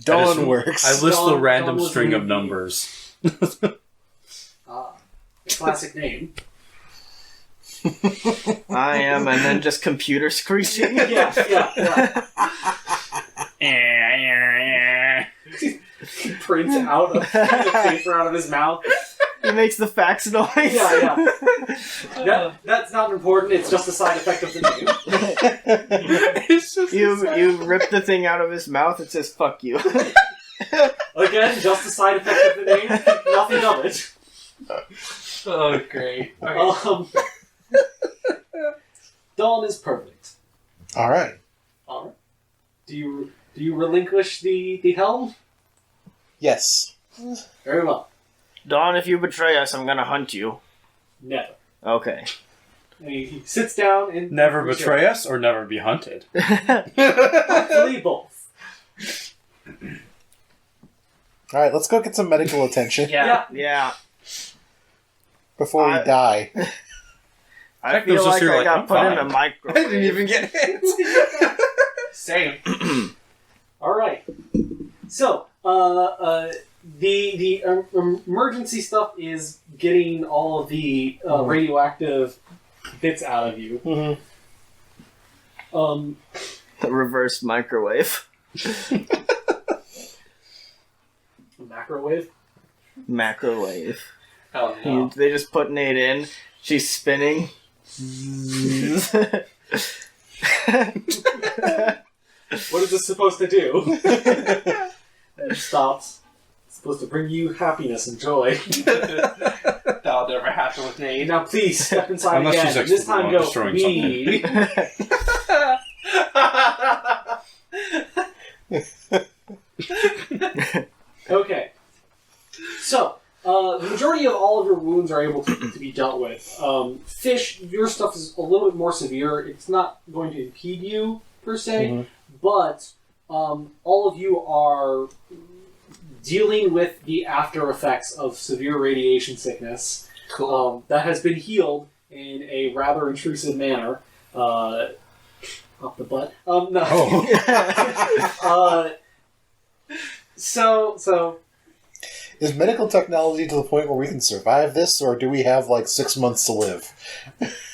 Dawn works. I list the Dawn random was string of movie. numbers. classic name. I am, and then just computer screeching. Yeah. He prints out a paper out of his mouth. He makes the fax noise. Yeah. That's not important. It's just a side effect of the name. It's just You rip the thing out of his mouth. It says "fuck you." Again, just a side effect of the name. Nothing of it. Oh, great. Okay. Dawn is perfect. All right. All right. Do you relinquish the helm? Yes. Very well. Dawn, if you betray us, I'm gonna hunt you. Never. Okay. And he sits down and never betray us or never be hunted. Hopefully both. All right, let's go get some medical attention Yeah. before we die. I feel like you're I like, got I'm put in fine. a microwave. I didn't even get hit. Same. All right. So, the emergency stuff is getting all of the radioactive bits out of you. Mm-hmm. The reverse microwave. Macrowave. Oh, no. They just put Nate in. She's spinning. What is this supposed to do? And it stops. It's supposed to bring you happiness and joy. No, whatever happened with Nate. Now please step inside Unless again. she's And this expert time on go destroying me. Okay. So, the majority of all of your wounds are able to be dealt with. Fish, your stuff is a little bit more severe. It's not going to impede you, per se, but all of you are dealing with the after effects of severe radiation sickness. Cool. That has been healed in a rather intrusive manner. Up the butt. No. Oh. So Is medical technology to the point where we can survive this, or do we have like 6 months to live?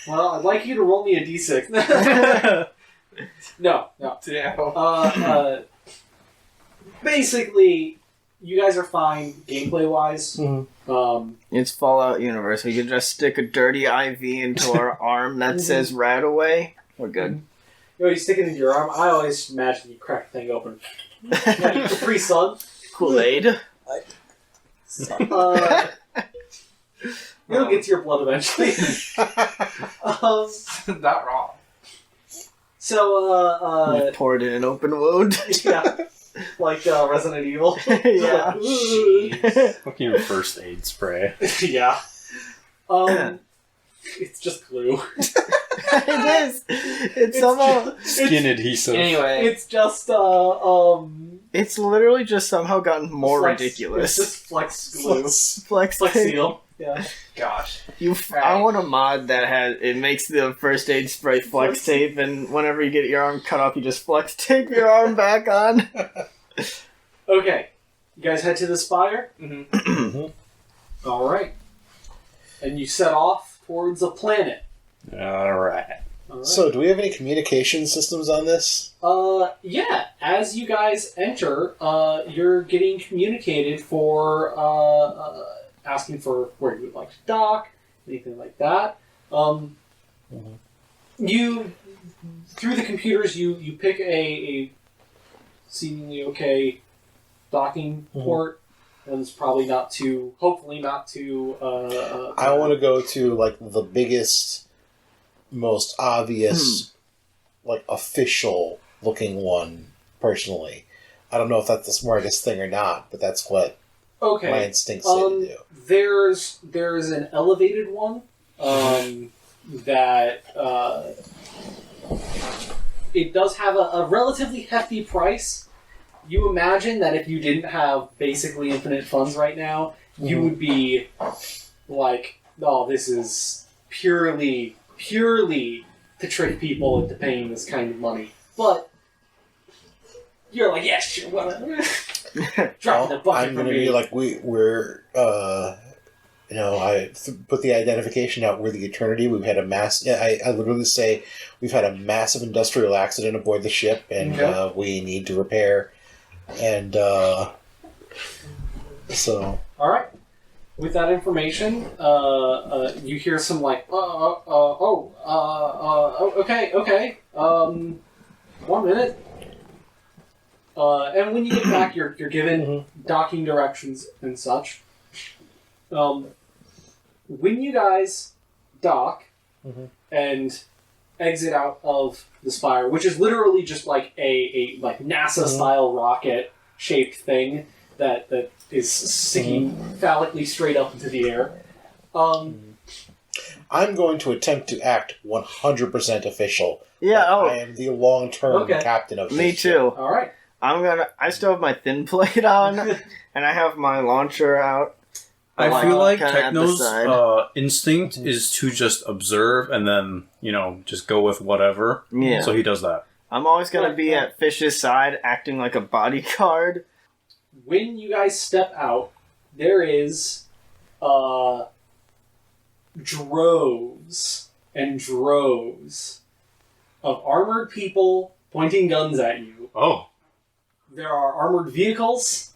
well, I'd like you to roll me a d6. No. Damn. Basically, you guys are fine gameplay wise. It's Fallout Universe. We can just stick a dirty IV into our arm that says "Rat away." We're good. You stick it into your arm. I always imagine you crack the thing open. Capri Sun. Kool-Aid. It'll get to your blood eventually. Not wrong. You poured in an open wound. Yeah, like Resident Evil. Yeah. Fucking first aid spray. Yeah. It's just glue. It is. It's somehow. Skin adhesive. Anyway. It's just It's literally just somehow gotten more flex- ridiculous. It's just flex glue. Flex Flex tape. seal. Yeah. Gosh. I want a mod that has it makes the first aid spray flex tape, and whenever you get your arm cut off, you just flex tape your arm back on. Okay. You guys head to the spire? Mm-hmm. Alright. And you set off towards a planet. Alright. Alright. So, do we have any communication systems on this? Yeah. As you guys enter, you're getting communicated for, asking for where you would like to dock, anything like that. You, through the computers, you pick a seemingly okay docking port, and it's probably not too, hopefully not too, I want to go to like the biggest, most obvious, like official looking one. Personally, I don't know if that's the smartest thing or not, but that's what my instincts say to do. There's an elevated one that it does have a relatively hefty price. You imagine that if you didn't have basically infinite funds right now, you would be like, oh, this is purely to trick people into paying this kind of money. But you're like, yeah, sure, whatever. Drop the bucket I'm for going to me. be like, we're I put the identification out. We're the Eternity. We've had a I literally say we've had a massive industrial accident aboard the ship, and we need to repair. And so, all right. With that information, you hear some like, okay. 1 minute. And when you get back, you're given docking directions and such. When you guys dock and exit out of the spire, which is literally just like a like NASA style rocket shaped thing that is sticking phallically straight up into the air. I'm going to attempt to act 100% official. Yeah. I am the long-term captain of this Me ship. too. All right. I still have my thin plate on, and I have my launcher out. I feel like kinda at the Techno's side. instinct is to just observe and then, just go with whatever. Yeah. So he does that. I'm always going to be at Fish's side, acting like a bodyguard. When you guys step out, there is droves and droves of armored people pointing guns at you. Oh. There are armored vehicles,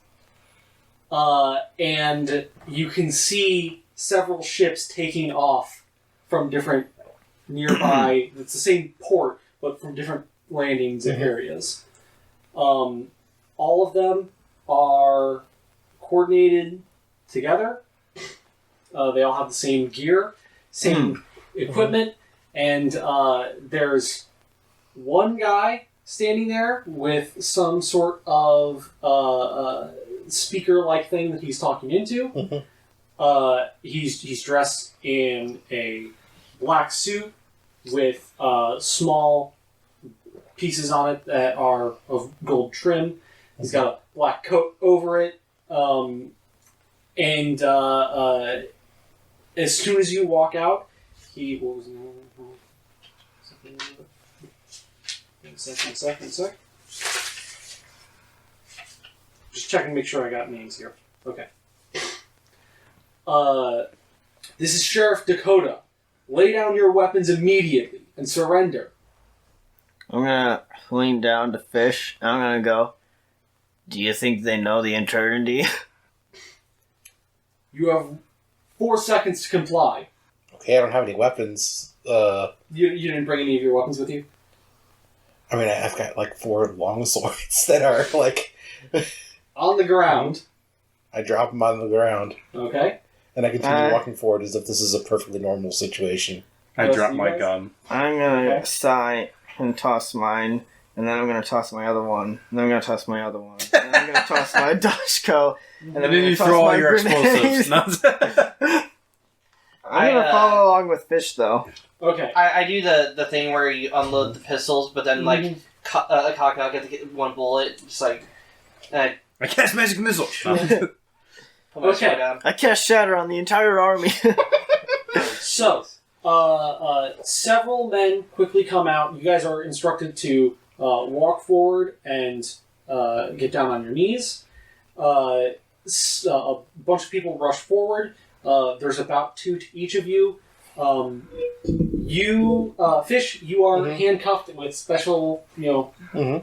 and you can see several ships taking off from different nearby. It's the same port, but from different landings and areas. All of them are coordinated together. They all have the same gear, same equipment, and there's one guy standing there with some sort of speaker-like thing that he's talking into. He's dressed in a black suit with small pieces on it that are of gold trim. He's got a black coat over it. And as soon as you walk out, he... What was the name? Second. Just checking to make sure I got names here. Okay. This is Sheriff Dakota. Lay down your weapons immediately and surrender. I'm gonna lean down to Fish, and I'm gonna go, do you think they know the eternity? You have 4 seconds to comply. Okay, I don't have any weapons. You didn't bring any of your weapons with you? I mean, I've got like 4 long swords that are like... On the ground. I drop them on the ground. Okay. And I continue walking forward as if this is a perfectly normal situation. I drop my gun. I'm gonna sigh and toss mine, and then I'm gonna toss my other one, and then I'm gonna toss my other one, and then I'm gonna toss my Dashko, and And then you throw all your explosives. I'm gonna follow along with Fish, though. Okay. I do the thing where you unload the pistols, but then cock out, get one bullet, just like. I cast magic missile. Put my sword down. I cast Shatter on the entire army. So, several men quickly come out. You guys are instructed to walk forward and get down on your knees. A bunch of people rush forward. There's about 2 to each of you. Fish, you are handcuffed with special,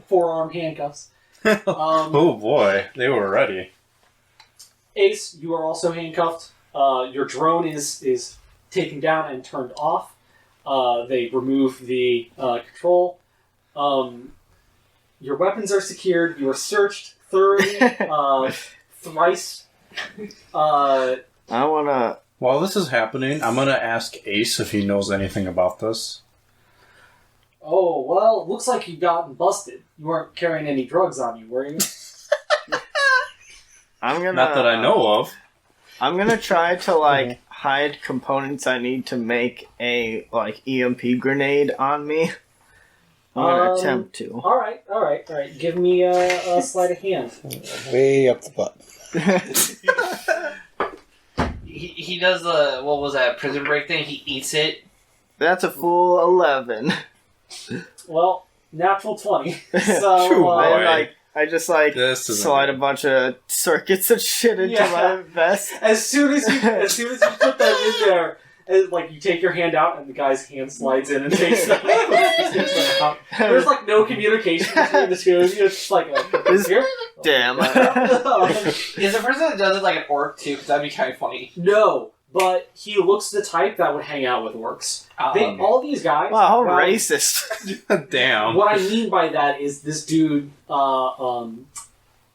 forearm handcuffs. Oh boy, they were ready. Ace, you are also handcuffed. Your drone is taken down and turned off. They remove the control. Your weapons are secured. You are searched thoroughly, thrice. I wanna... While this is happening, I'm gonna ask Ace if he knows anything about this. Oh, well, looks like you gotten busted. You weren't carrying any drugs on you, were you? I'm gonna... Not that I know of. I'm gonna try to, hide components I need to make a, EMP grenade on me. I'm gonna attempt to. Alright. Give me a sleight of hand. Way up the butt. He does the, what was that, prison break thing? He eats it. That's a full 11. Well, natural 20. So, True, boy. I just This isn't slide a good. bunch of circuits and shit into my vest. as soon as you put that in there, you take your hand out and the guy's hand slides in and takes them out. There's no communication between the two of you. It's just here. Damn. Is the person that does it like an orc too? Because that'd be kind of funny. No, but he looks the type that would hang out with orcs. All these guys. Wow, how racist. Damn. What I mean by that is this dude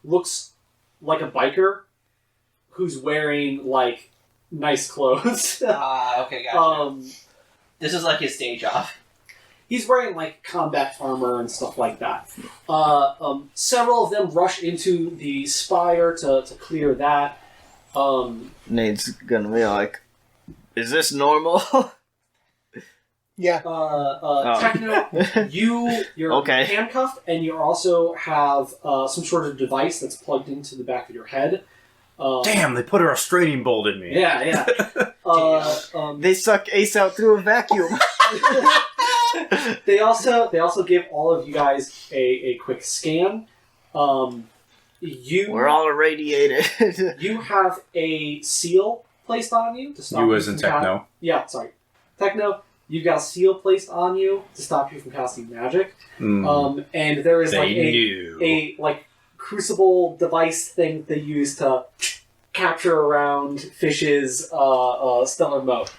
looks like a biker who's wearing nice clothes. Okay, gotcha. This is his day job. He's wearing combat armor and stuff like that. Several of them rush into the spire to clear that. Nate's gonna be like, is this normal? Yeah. Techno, you're Okay. handcuffed, and you also have some sort of device that's plugged into the back of your head. Damn, they put a restraining bolt in me. Yeah. They suck Ace out through a vacuum. They also give all of you guys a quick scan. We're all irradiated. You have a seal placed on you to stop You you as in from Techno. Techno. You've got a seal placed on you to stop you from casting magic. And there is a crucible device thing they use to capture around Fish's stellar moat.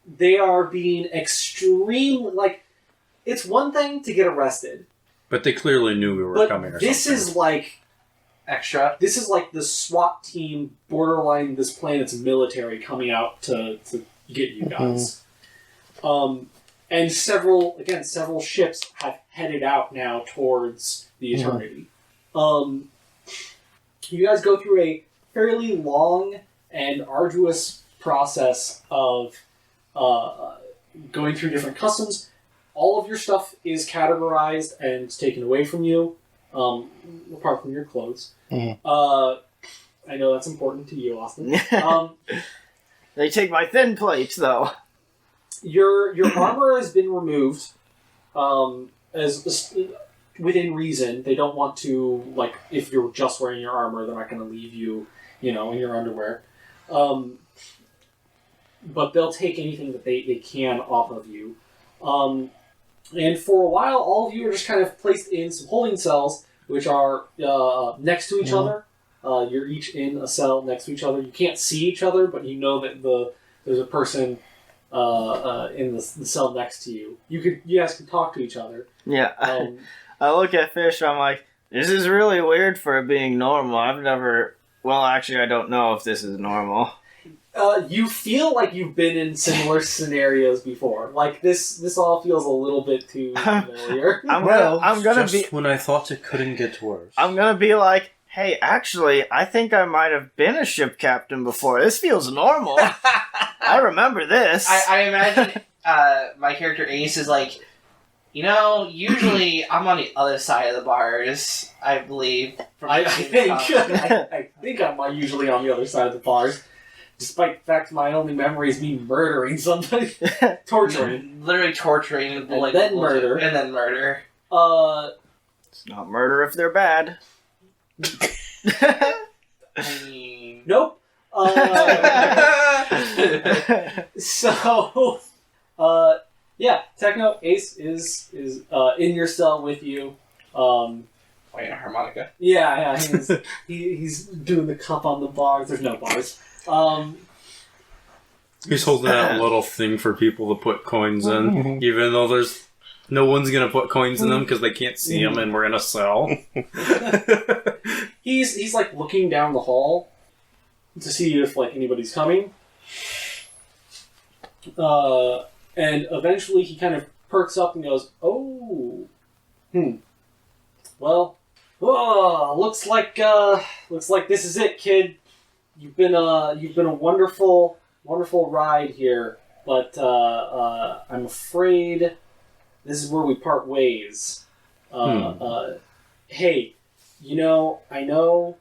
They are being extremely it's one thing to get arrested, But they clearly knew we were but coming or this something. is extra. This is like the SWAT team, borderline this planet's military coming out to get you guys. And several ships have headed out now towards the Eternity. You guys go through a fairly long and arduous process of going through different customs. All of your stuff is categorized and taken away from you, apart from your clothes. I know that's important to you, Austin. They take my thin plates, though. Your armor has been removed, as within reason. They don't want to, like, if you're just wearing your armor, they're not going to leave you, in your underwear. But they'll take anything that they can off of you. And for a while, all of you are just kind of placed in some holding cells, which are next to each other. You're each in a cell next to each other. You can't see each other, but you know that there's a person in the cell next to you. You guys can talk to each other. Yeah. I look at Fish, I'm like, this is really weird for it being normal. I've never... Well, actually, I don't know if this is normal. You feel like you've been in similar scenarios before. Like, this all feels a little bit too familiar. I'm gonna just when I thought it couldn't get worse. I'm gonna be like, hey, actually, I think I might have been a ship captain before. This feels normal. I remember this. I imagine my character Ace is like, usually I'm on the other side of the bars, I believe. I think I'm usually on the other side of the bars. Despite the fact my only memory is me murdering somebody. Torturing. Literally torturing. And then murder. And then murder. It's not murder if they're bad. I mean... Nope. So, yeah, Techno Ace is in your cell with you. Playing a harmonica. Yeah, he's doing the cup on the bars. There's no bars. He's holding that little thing for people to put coins in, even though there's no one's gonna put coins in them because they can't see them, and we're in a cell. He's like looking down the hall to see if like anybody's coming, and eventually he kind of perks up and goes, "Oh, well, looks like this is it, kid. You've been a wonderful ride here, but I'm afraid this is where we part ways. Hey, I know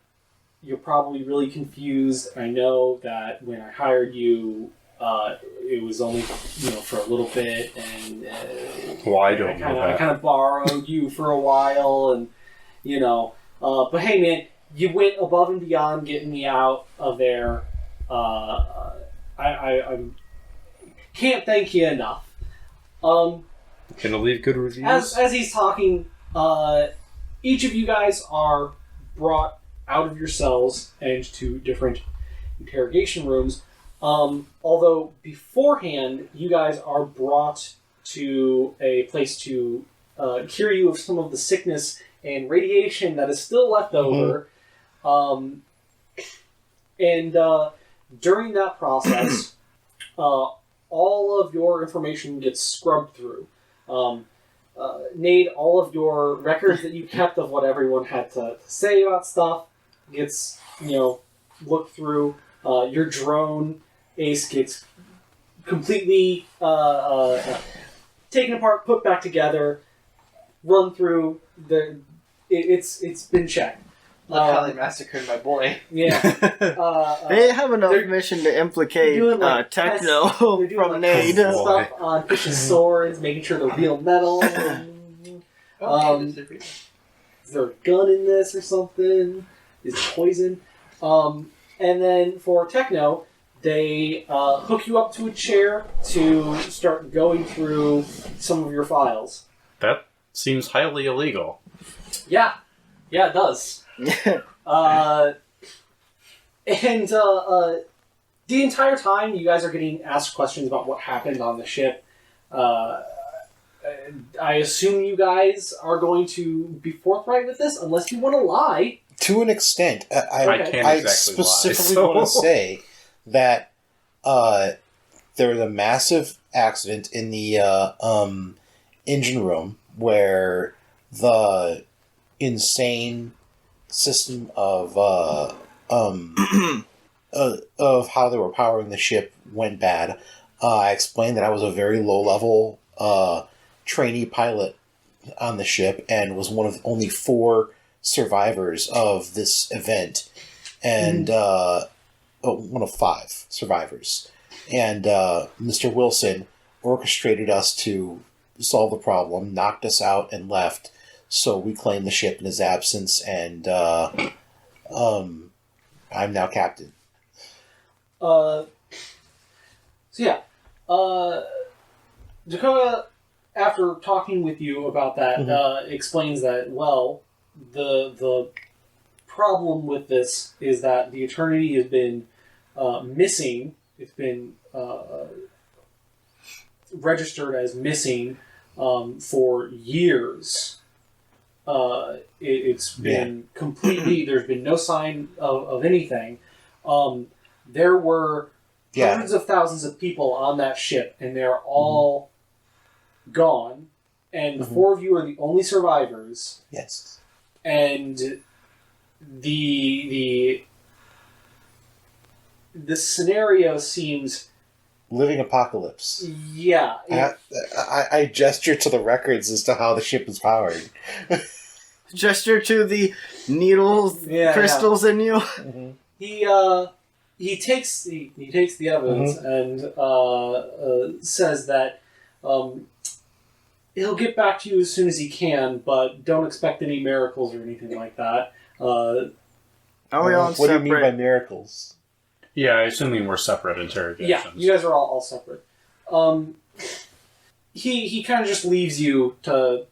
you're probably really confused. I know that when I hired you, it was only for a little bit, and I don't know that. I kind of borrowed you for a while, and but hey, man. You went above and beyond getting me out of there. I can't thank you enough. Gonna leave good reviews. As he's talking, each of you guys are brought out of your cells and to different interrogation rooms. Although beforehand, you guys are brought to a place to cure you of some of the sickness and radiation that is still left over. And during that process, all of your information gets scrubbed through. Nate, all of your records that you kept of what everyone had to say about stuff gets, looked through. Your drone, Ace, gets completely taken apart, put back together, run through. It's been checked. Look how they massacred my boy. Yeah. They have enough mission to implicate Techno from Nade. Stuff on Fish's swords, making sure they're real metal. Is there a gun in this or something? Is it poison? And then for Techno, they hook you up to a chair to start going through some of your files. That seems highly illegal. Yeah, it does. And the entire time, you guys are getting asked questions about what happened on the ship. I assume you guys are going to be forthright with this, unless you want to lie. To an extent, I can't I exactly specifically lie, so- want to say that there was a massive accident in the engine room where the insane system of how they were powering the ship went bad. I explained that I was a very low-level trainee pilot on the ship and was one of only 4 survivors of this event, and one of 5 survivors. And Mr. Wilson orchestrated us to solve the problem, knocked us out, and left. So we claimed the ship in his absence, and I'm now captain. Dakota, after talking with you about that, explains that, well, the problem with this is that the Eternity has been missing. It's been registered as missing for years. It's been completely... There's been no sign of anything. There were hundreds of thousands of people on that ship, and they're all gone. And the 4 of you are the only survivors. Yes. And the scenario seems... Living apocalypse. Yeah. I gesture to the records as to how the ship is powered. Gesture to the needles, crystals in you. He takes the evidence and says that he'll get back to you as soon as he can, but don't expect any miracles or anything like that. Are we all what do you mean by separate? miracles? Yeah, I assuming we're separate interrogations. Yeah, you guys are all separate. He kind of just leaves you to...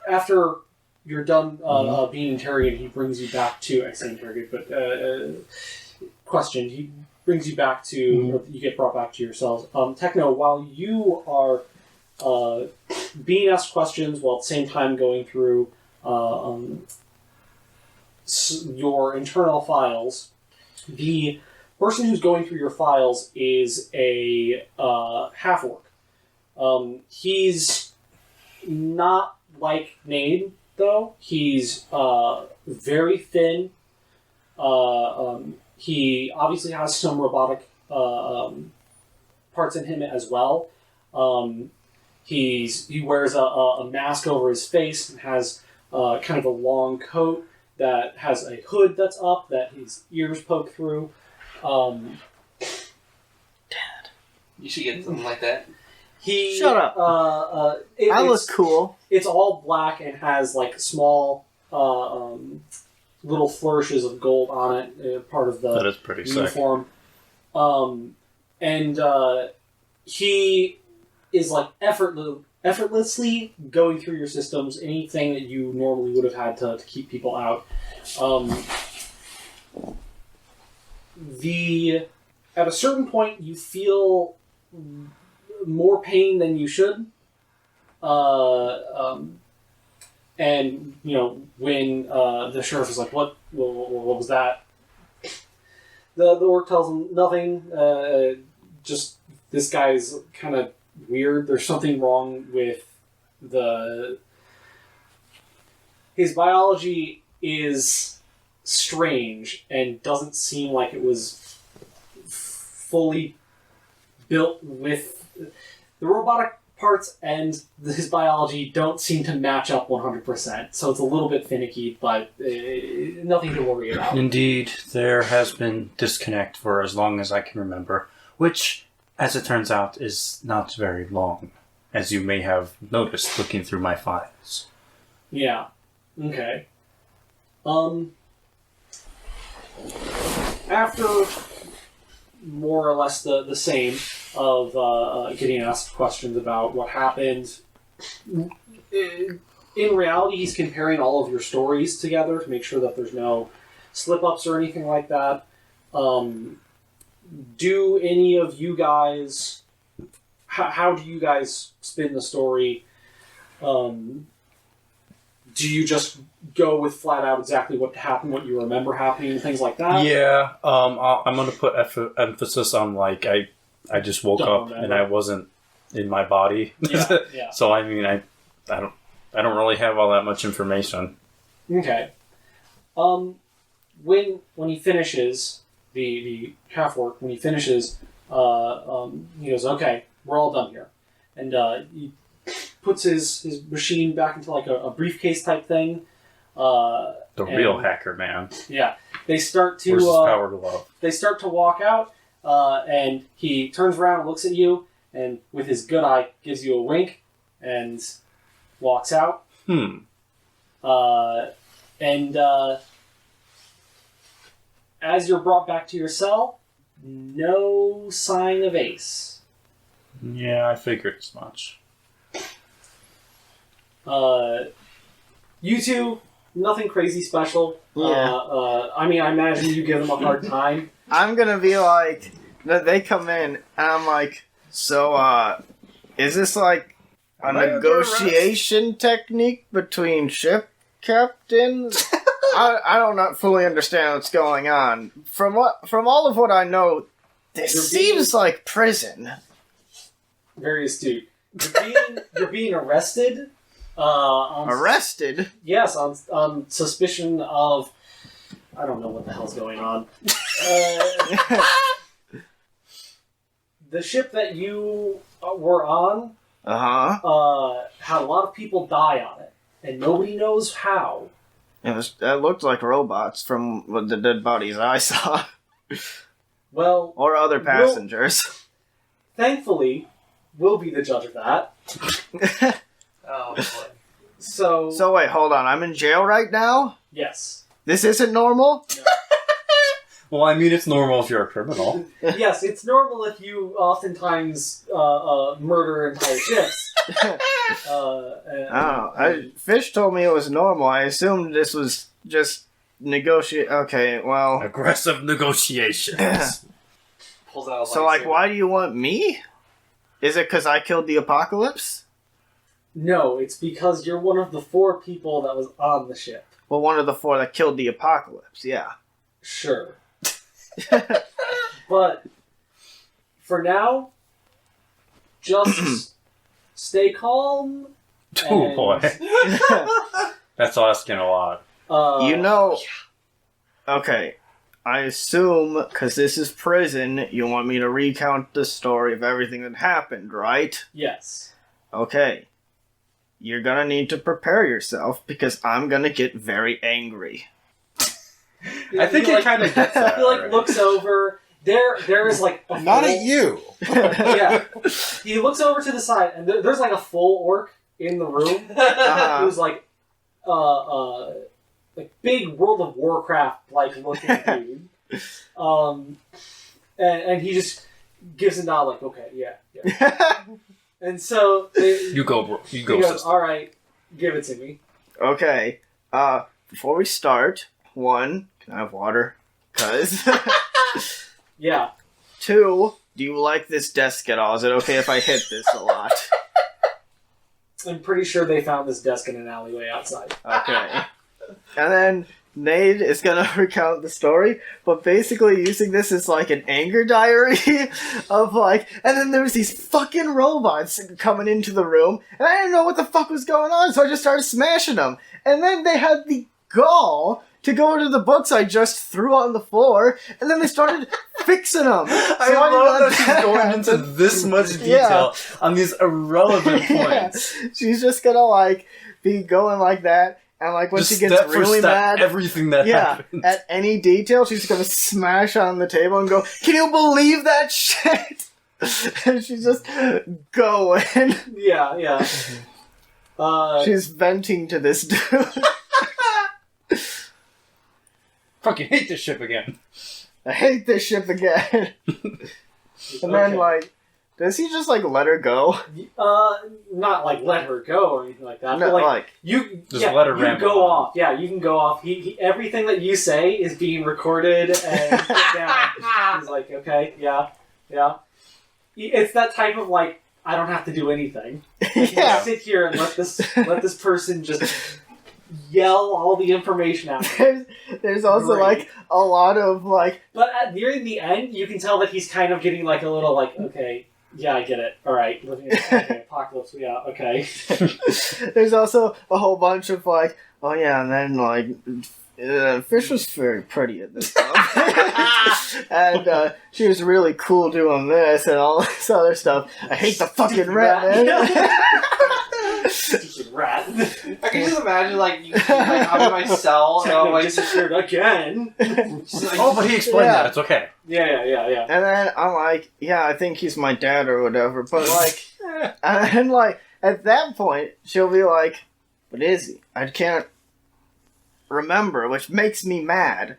After you're done being interrogated, he brings you back to... I say interrogated, but... questioned. He brings you back to... Or you get brought back to yourselves. Techno, while you are being asked questions while at the same time going through your internal files, the person who's going through your files is a half-orc. He's not like Nade, though. He's very thin. He obviously has some robotic parts in him as well. He wears a mask over his face and has kind of a long coat that has a hood that's up that his ears poke through. Dad. You should get something like that. Shut up. I look cool. It's all black and has like small little flourishes of gold on it, part of the That is pretty sick. uniform. And he is like effortlessly going through your systems, anything that you normally would have had to keep people out. At a certain point, you feel more pain than you should. And, when the sheriff is like, what was that? The orc tells him nothing, just this guy's kind of weird. There's something wrong with his biology is strange and doesn't seem like it was fully built with the robotic parts, and his biology don't seem to match up 100%. So it's a little bit finicky, but nothing to worry about. Indeed, there has been disconnect for as long as I can remember, which, as it turns out, is not very long, as you may have noticed looking through my files. Yeah. Okay. After more or less the same of getting asked questions about what happened, in reality, he's comparing all of your stories together to make sure that there's no slip-ups or anything like that. Do any of you guys... How do you guys spin the story? Do do you just go with flat out exactly what happened, what you remember happening, things like that? Yeah, I'm going to put emphasis on, like, I just woke up and I wasn't in my body. Yeah. So, I mean, I don't really have all that much information. Okay. When he finishes the half work, when he finishes, he goes, "Okay, we're all done here," and he puts his machine back into like a briefcase type thing. Real hacker, man. Yeah, they start to Where's his power glove? They start to walk out, and he turns around and looks at you, and with his good eye gives you a wink, and walks out. As you're brought back to your cell, no sign of Ace. Yeah, I figured as much. You two, nothing crazy special. Yeah. I mean, I imagine you give them a hard time. I'm gonna be like, they come in, and I'm like, so, is this like a negotiation technique between ship captains? I don't not fully understand what's going on. From all of what I know, this seems like prison. Very astute. You're being arrested. Arrested? Yes, on suspicion of... I don't know what the hell's going on. The ship that you were on had a lot of people die on it, and nobody knows how. That looked like robots from the dead bodies I saw. Well... Or other passengers. Thankfully, we'll be the judge of that. Oh, boy. So wait, hold on. I'm in jail right now? Yes. This isn't normal? No. Well, I mean, it's normal if you're a criminal. Yes, it's normal if you oftentimes murder entire ships. Fish told me it was normal. I assumed this was just negotiate. Okay, well... Aggressive negotiations. Pulls out a So, like, why do you want me? Is it because I killed the apocalypse? No, it's because you're one of the 4 people that was on the ship. Well, one of the 4 that killed the apocalypse, yeah. Sure. But for now, just stay calm. Oh boy. That's asking a lot. Okay, I assume, because this is prison, you want me to recount the story of everything that happened, right? Yes. Okay. You're gonna need to prepare yourself, because I'm gonna get very angry. I think he kind of gets that. He looks over. There is like a Not at you. Yeah. He looks over to the side, and there's like a full orc in the room. Who's like big World of Warcraft like looking dude. And he just gives a nod like, okay, yeah. And so you go, bro. You go. He goes, all right, give it to me. Okay. Before we start, 1, can I have water? 'Cause. Yeah. 2, do you like this desk at all? Is it okay if I hit this a lot? I'm pretty sure they found this desk in an alleyway outside. Okay. And then Nade is gonna recount the story, but basically using this as like an anger diary of like, and then there was these fucking robots coming into the room, and I didn't know what the fuck was going on, so I just started smashing them. And then they had the gall to go into the books I just threw on the floor, and then they started fixing them. I love that she's going into this much detail on these irrelevant points. She's just gonna like be going like that, and like when Just she gets really mad, everything that happens. at any detail, she's gonna smash on the table and go, "Can you believe that shit?" And she's just going. Yeah. She's venting to this dude. Fucking hate this ship again. I hate this ship again. And then, like, does he just, like, let her go? Not, like, let her go or anything like that. No, but, like you just let her you ramble go on. off. Yeah, you can go off. He everything that you say is being recorded and put down. He's like, okay, yeah. It's that type of, like, I don't have to do anything. yeah. Sit here and let this person just yell all the information out. There's also Great. like a lot of like But near the end, you can tell that he's kind of getting like a little like, okay, yeah, I get it. All right, living in okay, apocalypse, yeah, okay. there's also a whole bunch of like, oh yeah, and then like Fish was very pretty at this time. And she was really cool doing this and all this other stuff. I hate the fucking rat, man. Stupid rat. I can just imagine, like, you like, I'm in my cell, and I'm Techno like, disappeared again. just, like, Oh, but he explained Yeah. that. It's okay. Yeah. And then I'm like, yeah, I think he's my dad or whatever. But like, and like at that point, she'll be like, "What is he? I can't remember," which makes me mad.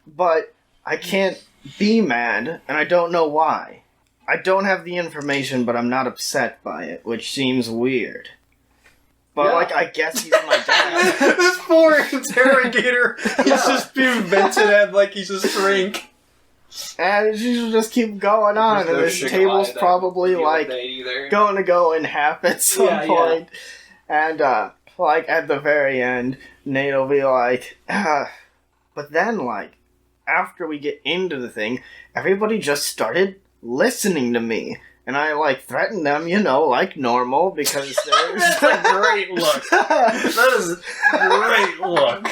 But I can't be mad, and I don't know why. I don't have the information, but I'm not upset by it, which seems weird. But Yeah. like, I guess he's my dad. This poor interrogator, he's just being vented at like he's a shrink. And she should just keep going on, there's and no this sugar table's high that probably feel like that either. going to go in half at some Yeah, point. And like at the very end, Nate will be like, but then like after we get into the thing, everybody just started listening to me. And I like threatened them, like normal, because That's a great look. That is a great look.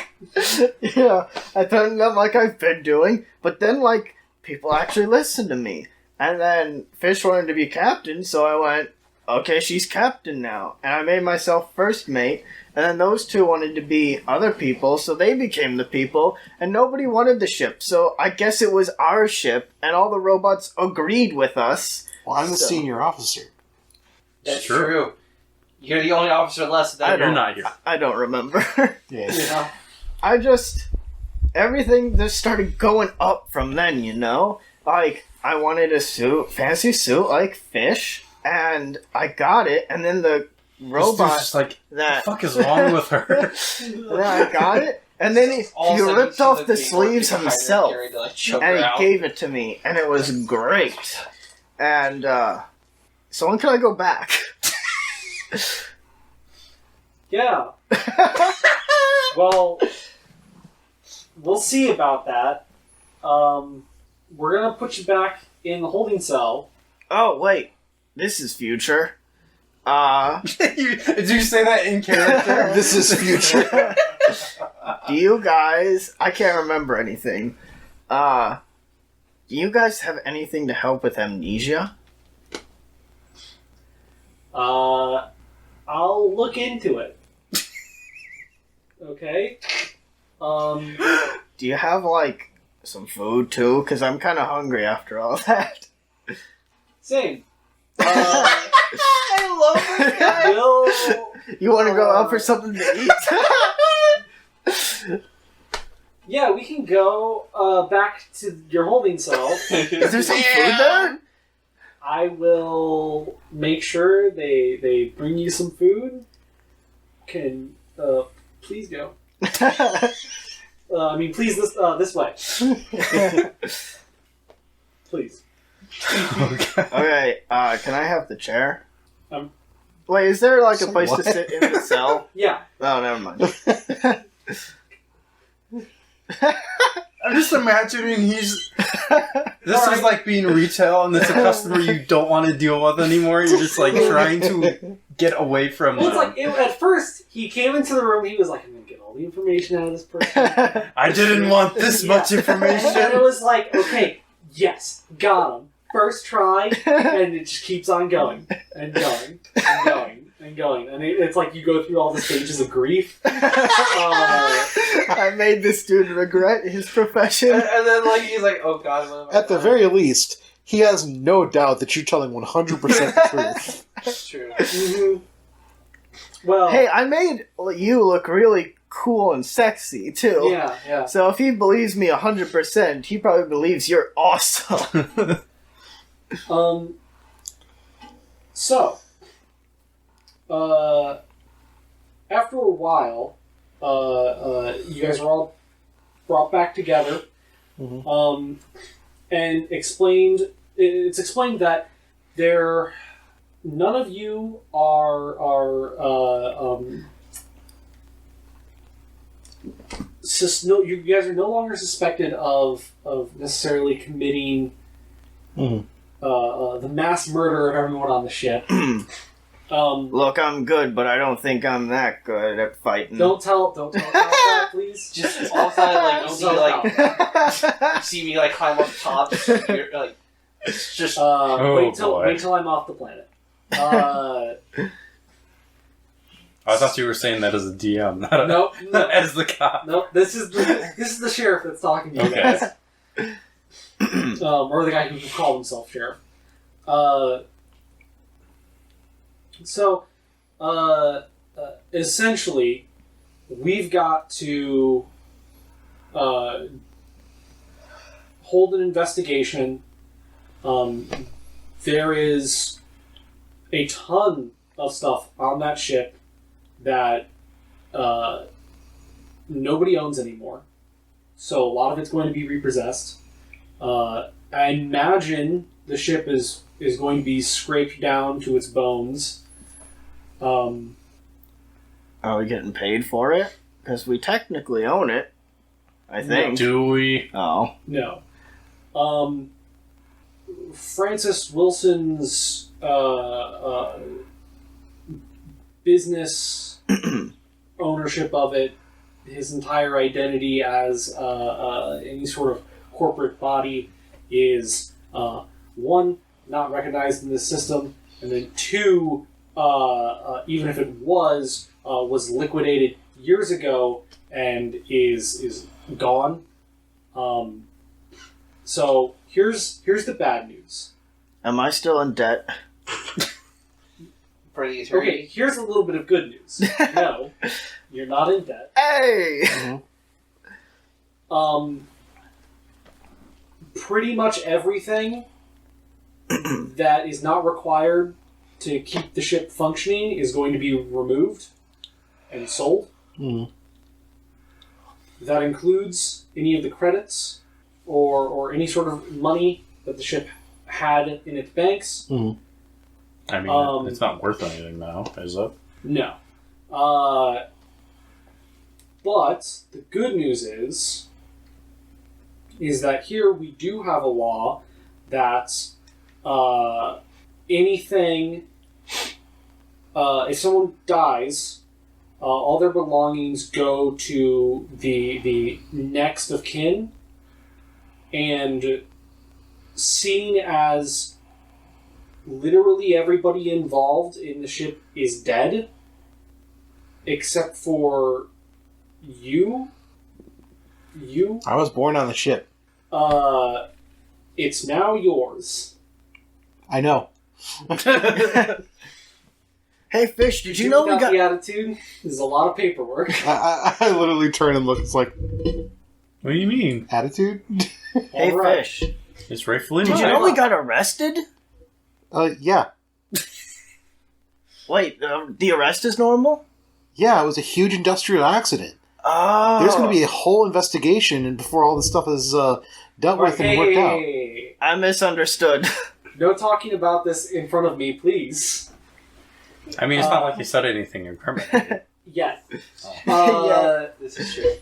yeah, I threatened them like I've been doing, but then like people actually listened to me. And then Fish wanted to be captain, so I went, okay, she's captain now. And I made myself first mate, and then those two wanted to be other people, so they became the people, and nobody wanted the ship, so I guess it was our ship, and all the robots agreed with us. Well, I'm the So- senior officer. That's True. true. You're the only officer left. I That You're don't- not here. I don't remember. Yeah. Yeah. Everything just started going up from then, Like, I wanted a fancy suit like Fish, and I got it, and then the This dude's robot just like, what the that... fuck is wrong with her? and then I got it, and then he ripped off the sleeves himself, and he gave it to me, and it was great. And, so when can I go back? Yeah. Well, we'll see about that. We're gonna put you back in the holding cell. Oh, wait. This is future. Did you say that in character? This is future. Do you guys... I can't remember anything. Do you guys have anything to help with amnesia? I'll look into it. Okay. Do you have, like, some food, too? Because I'm kind of hungry after all that. Same. I love this guy. Will You want to go out for something to eat? Yeah, we can go back to your holding cell. Is there some food there? I will make sure they bring you some food. Can please go. Please this way. Please. Okay, can I have the chair? Um, Wait, is there like a So place what? to sit in the cell? Yeah. Oh, never mind. I'm just imagining he's... This is like being retail and it's a customer you don't want to deal with anymore. You're just like trying to get away from Well, it's them. like at first he came into the room. He was like, "I'm gonna get all the information out of this person." I didn't want this much And then it information. was like, "Okay, yes, got him. First try," and it just keeps on going and going and going and going, and it's like you go through all the stages of grief. I made this dude regret his profession. And then, like, he's like, oh god, what am I At the doing? very least, he has no doubt that you're telling 100% the truth. That's true. Mhm. Well, Hey, I made you look really cool and sexy, too. yeah. So if he believes me 100%, he probably believes you're awesome. So, after a while, you guys are all brought back together, Mhm. and explained. It's explained that none of you are you guys are no longer suspected of necessarily committing the mass murder of everyone on the ship. Look, I'm good, but I don't think I'm that good at fighting. Don't tell that, please. Just outside, like, Don't you see, tell like, Cal. you see me, like, climb up top. You're, like, just... wait boy. till I'm off the planet. I thought you were saying that as a DM, not No, as the cop. no. This is the sheriff that's talking to you Okay. guys. Or the guy who called himself sheriff. So, essentially, we've got to hold an investigation. There is a ton of stuff on that ship that nobody owns anymore. So a lot of it's going to be repossessed. I imagine the ship is going to be scraped down to its bones. Are we getting paid for it? Because we technically own it. I think. Do we? Oh. No. Francis Wilson's business ownership of it, his entire identity as any sort of corporate body is one, not recognized in the system, and then two, even if it was liquidated years ago and is gone. So here's the bad news. Am I still in debt? For the eternity. Okay, here's a little bit of good news. No, you're not in debt. Hey! Pretty much everything that is not required to keep the ship functioning is going to be removed and sold. That includes any of the credits or any sort of money that the ship had in its banks. I mean, it's not worth anything now, is it? No. But the good news is that here we do have a law that anything, if someone dies, all their belongings go to the next of kin, and seeing as literally everybody involved in the ship is dead, except for you. I was born on the ship. It's now yours. I know. Hey, Fish, did you know we got... the attitude? There's a lot of paperwork. I literally turn and look. It's like, What do you mean? attitude? Hey, Alright. Fish, It's rightfully did you mine. know we got arrested? Yeah. Wait, the arrest is normal? Yeah, it was a huge industrial accident. Oh. There's going to be a whole investigation and before all this stuff is dealt with and worked out. Hey, I misunderstood. no talking about this in front of me, please. I mean, it's not like you said anything incriminating. Yet. This is true.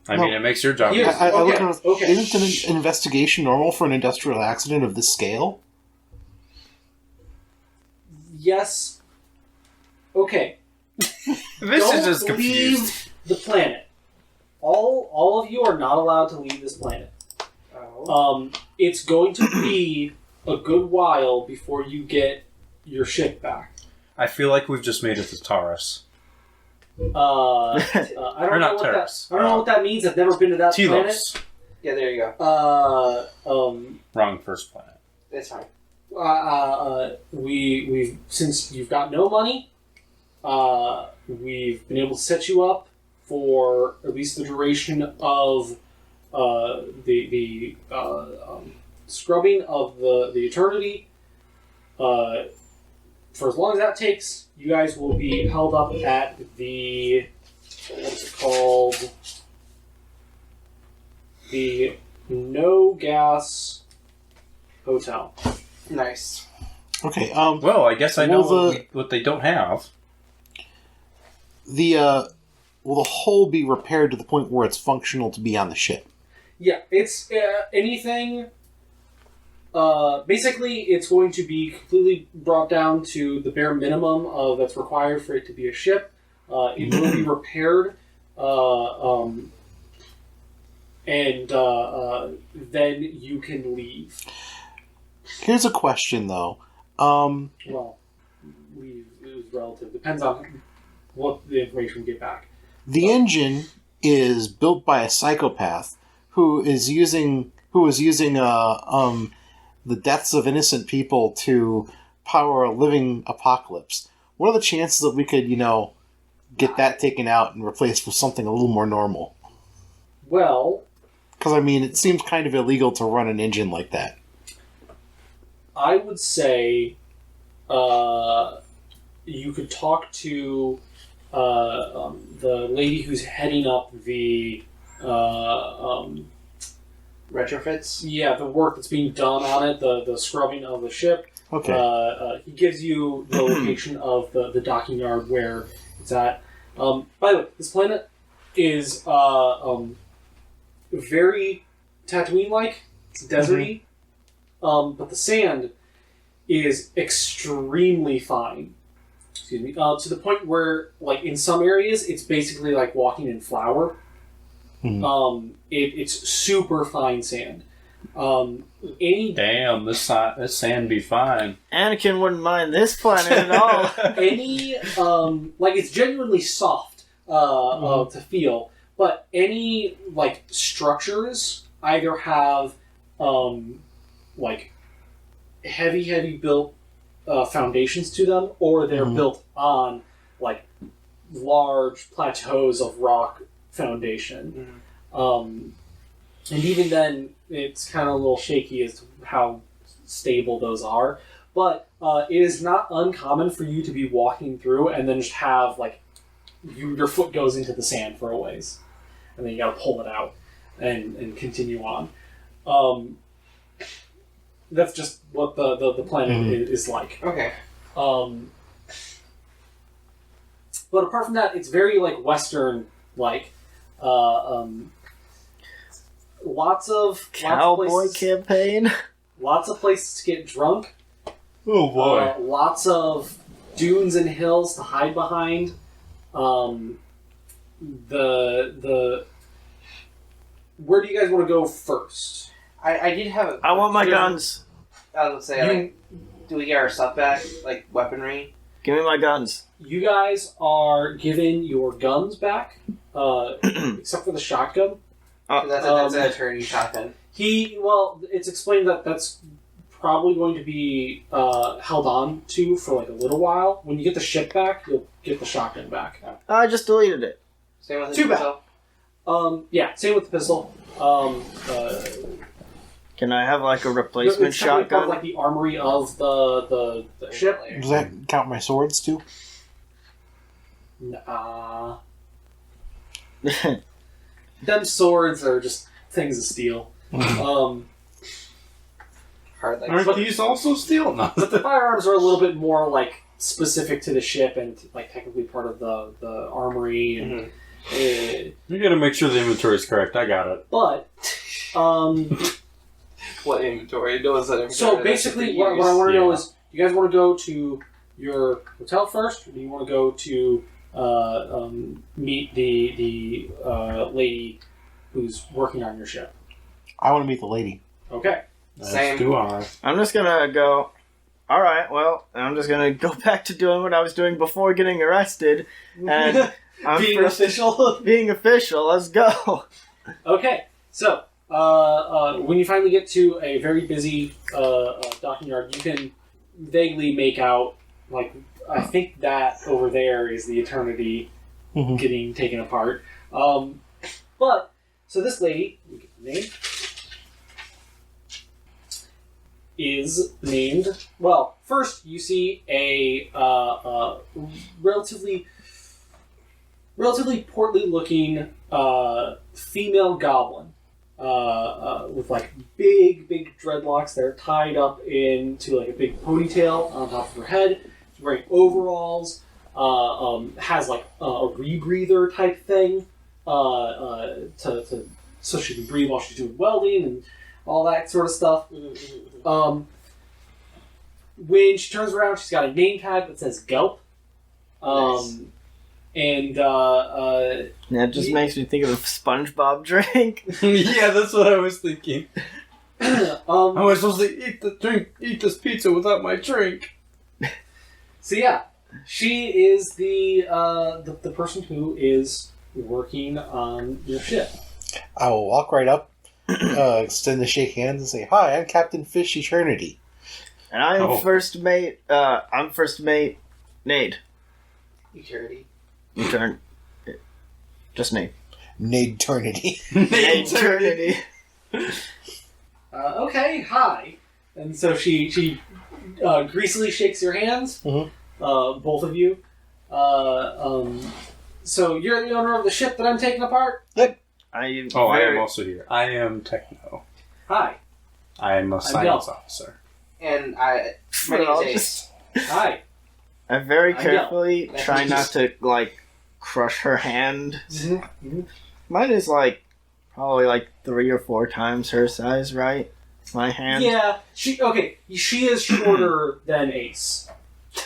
I mean, it makes your job Here's- easy. I look Okay, at it, okay. isn't an investigation normal for an industrial accident of this scale? Yes. Okay. This Don't is just confused. leave the planet. All of you are not allowed to leave this planet. Oh. It's going to be a good while before you get your ship back. I feel like we've just made it to Taurus. I don't Or not know what Terrace. that. I don't know what that means. I've never been to that Telos. Yeah, there you go. planet. Wrong first planet. That's fine. We've since you've got no money, we've been able to set you up for at least the duration of the scrubbing of the eternity. For as long as that takes, you guys will be held up at the what's it called? The No Gas Hotel. Nice. Okay, Well, I guess I know Well, what they don't have. the will the hull be repaired to the point where it's functional to be on the ship? Yeah, it's anything. Basically, it's going to be completely brought down to the bare minimum that's required for it to be a ship. It will be repaired, and then you can leave. Here's a question, though. Well, leave is relative. Depends on what the information we get back. The engine is built by a psychopath who is using the deaths of innocent people to power a living apocalypse. What are the chances that we could, get that taken out and replaced with something a little more normal? Well, because it seems kind of illegal to run an engine like that. I would say you could talk to the lady who's heading up the retrofits. Yeah, the work that's being done on it, the scrubbing of the ship. Okay. He gives you the location of the docking yard where it's at. By the way, this planet is very Tatooine-like. It's deserty. But the sand is extremely fine. Excuse me. To the point where, in some areas, it's basically like walking in flour. It's super fine sand. Damn, this sand be fine. Anakin wouldn't mind this planet at all. It's genuinely soft to feel, but any structures either have heavy built foundations to them, or they're built on large plateaus of rock foundation. And even then, it's kind of a little shaky as to how stable those are. But it is not uncommon for you to be walking through and then just have your foot goes into the sand for a ways, and then you got to pull it out and continue on. That's just what the planet is like. Okay. But apart from that, it's very Western lots of Cowboy campaign. Lots of places to get drunk. Oh boy. Lots of dunes and hills to hide behind. Where do you guys want to go first? I did have. I want my guns. I was gonna say, do we get our stuff back, weaponry? Give me my guns. You guys are given your guns back, except for the shotgun. That's an attorney shotgun. It's explained that that's probably going to be held on to for a little while. When you get the ship back, you'll get the shotgun back. I just deleted it. Same with the Too bad. pistol. Yeah, same with the pistol. Can I have a replacement it's kind of shotgun? part of, the armory of the ship. Does that count my swords too? Nah. Them swords are just things of steel. Hard Aren't these also steel? No. But the firearms are a little bit more specific to the ship and technically part of the armory. And, You gotta make sure the inventory is correct. I got it. But what inventory? So basically, what I want to know is, you guys want to go to your hotel first, or do you want to go to meet the lady who's working on your ship? I want to meet the lady. Okay. Same. As do I. I'm just gonna go. All right. Well, I'm just gonna go back to doing what I was doing before getting arrested, and I'm Being official. Being official. Let's go. Okay. So when you finally get to a very busy docking yard, you can vaguely make out I think that over there is the Eternity getting taken apart. But so this lady, we get the name, is named. Well, first you see a relatively portly looking female goblin with big dreadlocks that are tied up into a big ponytail on top of her head. She's wearing overalls. has like a rebreather type thing so she can breathe while she's doing welding and all that sort of stuff. When she turns around, she's got a name tag that says Gelp. Nice. And That just makes me think of a SpongeBob drink. Yeah, that's what I was thinking. um, How am I supposed to eat this pizza without my drink? So yeah, she is the person who is working on your ship. I will walk right up, extend the shake hands, and say, "Hi, I'm Captain Fish Eternity." And I'm first mate. I'm first mate. Nade. Eternity. Etern. Just Nade. Eternity. Eternity. Okay, hi. And so she greasily shakes your hands, both of you. So you're the owner of the ship that I'm taking apart? Yep. I am also here. I am Techno. Hi. I am a science officer. And my I'll name's just- Ace. Hi. I very I carefully know. try not to crush her hand. Mm-hmm. Mine is probably 3 or 4 times her size, right? My hand. Yeah, she is shorter than Ace.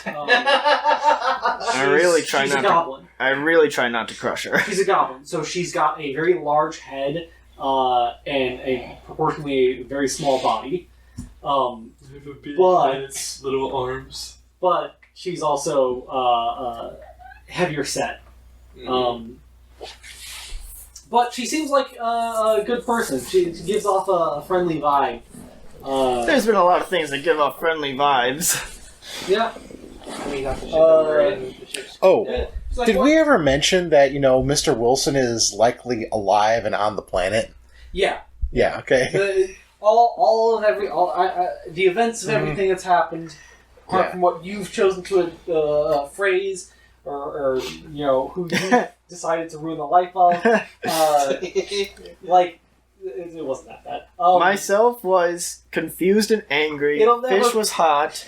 I really try she's not a to. goblin. I really try not to crush her. She's a goblin, so she's got a very large head and a proportionally very small body. But little arms. but she's also heavier set. But she seems like a good person. She gives off a friendly vibe. There's been a lot of things that give off friendly vibes. Yeah. I mean, got the ship over and the ship's Oh, Yeah. She's like, did "What?" we ever mention that, Mr. Wilson is likely alive and on the planet? Yeah. Yeah, okay. The events of everything that's happened, apart from what you've chosen to phrase or who you decided to ruin the life of, it wasn't that bad. Myself was confused and angry. It'll never- Fish was hot.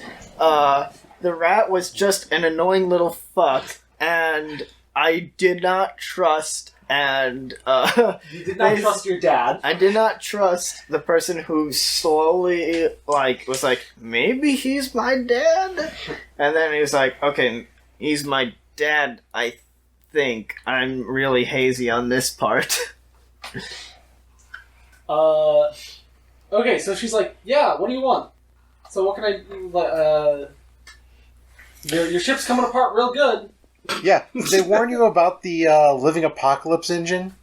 The rat was just an annoying little fuck, and I did not trust. And You did not trust your dad. I did not trust the person who slowly was like, maybe he's my dad, and then he was like, okay, he's my dad. I think I'm really hazy on this part. Okay, so she's like, yeah, what do you want? So what can I do? Your ship's coming apart real good. Yeah, did they warn you about the Living Apocalypse engine?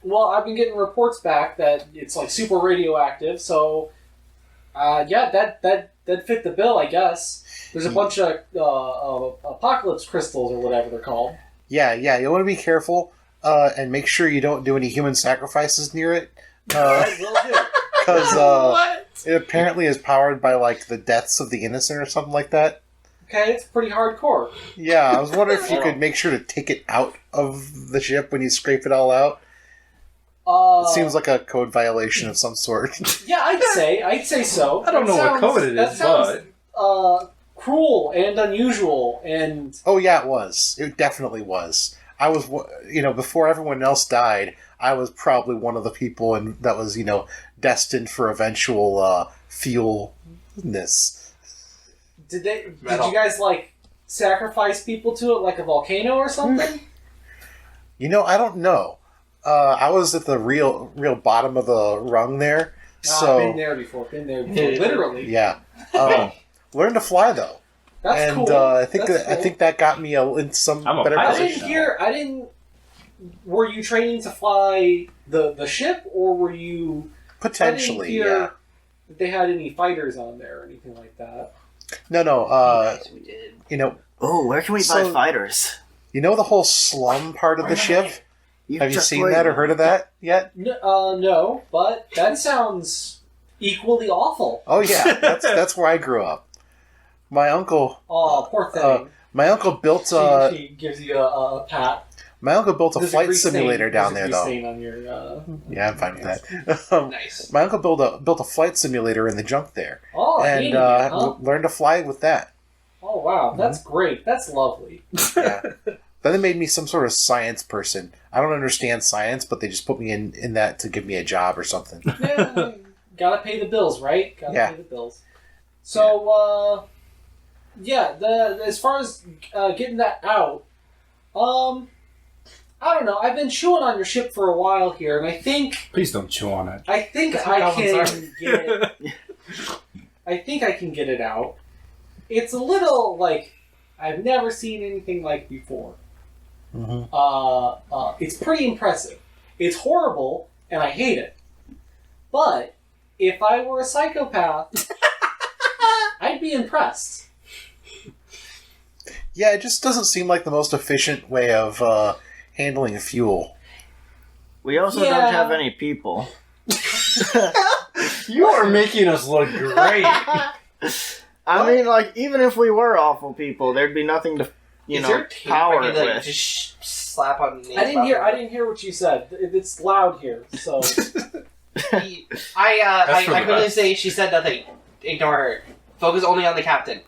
Well, I've been getting reports back that it's super radioactive, so that fit the bill, I guess. There's a bunch of apocalypse crystals or whatever they're called. Yeah, you want to be careful and make sure you don't do any human sacrifices near it. I will do. Because it apparently is powered by the deaths of the innocent or something like that. Okay, it's pretty hardcore. Yeah, I was wondering if you could make sure to take it out of the ship when you scrape it all out. It seems like a code violation of some sort. Yeah, I'd say so. I don't know what code it is, sounds, cruel and unusual and. Oh yeah, it was. It definitely was. I was, before everyone else died, I was probably one of the people that was, destined for eventual fealness. Did you guys sacrifice people to it like a volcano or something? I don't know. I was at the real bottom of the rung there. So I've been there before, literally. yeah. Learn to fly though. That's and cool. I think that got me in some I'm a better pilot. position. Were you training to fly the ship, or were you Potentially, I didn't hear yeah. that they had any fighters on there or anything like that. No. Yes, we did. Oh, where can we buy fighters? The whole slum part of the ship? Have you seen that or heard of that yet? No, but that sounds equally awful. Oh yeah, that's where I grew up. My uncle. Oh, poor thing. My uncle built She gives you a pat. My uncle built a There's flight grease simulator stain. down There's there a grease though. stain on your, Yeah, I'm fine with that. Nice. My uncle built a flight simulator in the junk there, Oh, and handy, huh? learned to fly with that. Oh wow, that's great. That's lovely. Yeah. Then they made me some sort of science person. I don't understand science, but they just put me in that to give me a job or something. Yeah, gotta pay the bills, right? Gotta Yeah. pay the bills. So, as far as getting that out, I don't know. I've been chewing on your ship for a while here, and I think Please don't chew on it. I can get. I think I can get it out. It's a little like I've never seen anything like before. Mm-hmm. It's pretty impressive. It's horrible, and I hate it. But if I were a psychopath, I'd be impressed. Yeah, it just doesn't seem like the most efficient way of handling fuel. We also Yeah. don't have any people. You are making us look great. I mean, like, even if we were awful people, there'd be nothing to, Is there tape I power could, it like, with. just slap on the I didn't hear what you said. It's loud here, so I for the couldn't best. say she said nothing. Ignore her. Focus only on the captain.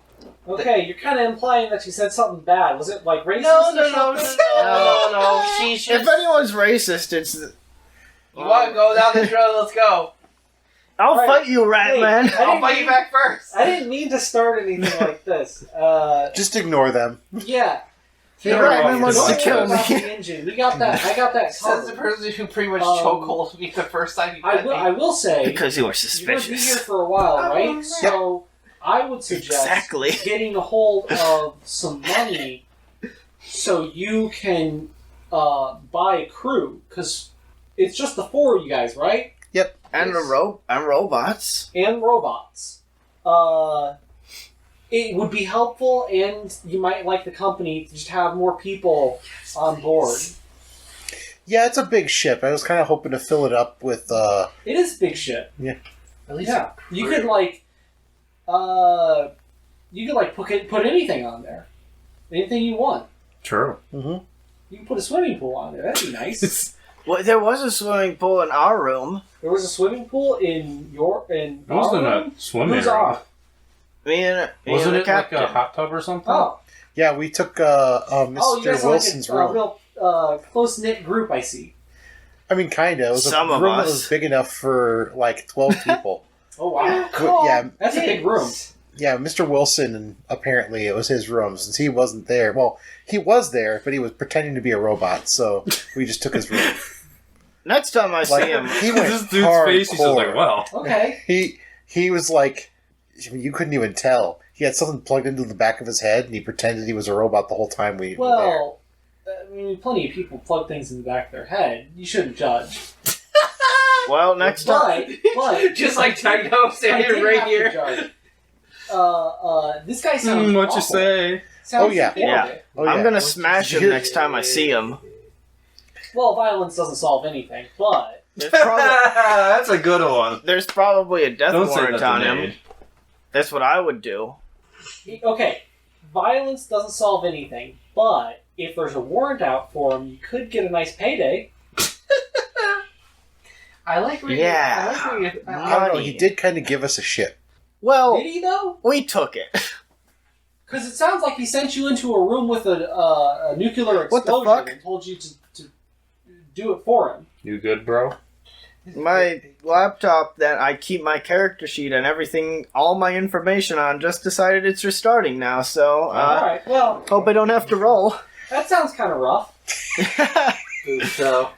okay. You're kind of implying that she said something bad. Was it like racist? No, or no, no, something? no. She's If just. anyone's racist, it's... You want to go down this road? Let's go. I'll Right. fight you, Rat Hey, Man. I'll fight you back first. I didn't mean to start anything like this. Just ignore them. Yeah. The Here, Rat Man don't wants to worry kill about me. the engine. We got that. I got that Says the covered. person who pretty much Um, chokehold me the first time you I met will. me. I will say Because you were you're going to be here suspicious. for a while, Oh, right? right. So I would suggest Exactly. getting a hold of some money so you can buy a crew, because it's just the four of you guys, right? And robots. And robots. It would be helpful, and you might like the company to just have more people on board. Yeah, it's a big ship. I was kind of hoping to fill it up with. It is big shit. At least Yeah, you could put anything on there, anything you want. True. Mm-hmm. You can put a swimming pool on there. That'd be nice. Well, there was a swimming pool in our room. There was a swimming pool in It wasn't our a room? swimming Who's room. off? Me and Wasn't the it like captain. a hot tub or something? Oh, Yeah, we took Mr. oh, you guys are Wilson's like a room. real close knit group. I see. I mean, kind of. It was Some a of room that us. was big enough for like 12 people. Oh wow, Yeah, that's a big room. yeah. Mr. Wilson, and apparently it was his room since he wasn't there. Well, he was there, but he was pretending to be a robot, so we just took his room. Next time I see Like him, he went This dude's face, he's just like, hardcore. well. Okay. He was like, I mean, you couldn't even tell. He had something plugged into the back of his head, and he pretended he was a robot the whole time we were there. Well, I mean, plenty of people plug things in the back of their head. You shouldn't judge. well, next time. But Just like Tycho I standing did right have to here. judge. This guy sounds What you awful. say? Sounds Oh, yeah. horrible. Yeah. Oh, I'm yeah. gonna smash him you- next time I see him. Well, violence doesn't solve anything, but That's a good one. There's probably a death Don't say warrant that on to him. Nate. That's what I would do. okay, violence doesn't solve anything. But if there's a warrant out for him, you could get a nice payday. I like reading. Yeah. I like reading. I don't know. Money. He did kind of give us a ship. Well, Did he though? we took it. Because it sounds like he sent you into a room with a nuclear What the explosion fuck? and told you to do it for him. You good, bro? My laptop that I keep my character sheet and everything, all my information on, just decided it's restarting now, so, All right. Well, hope I don't have to roll. that sounds kind of rough. So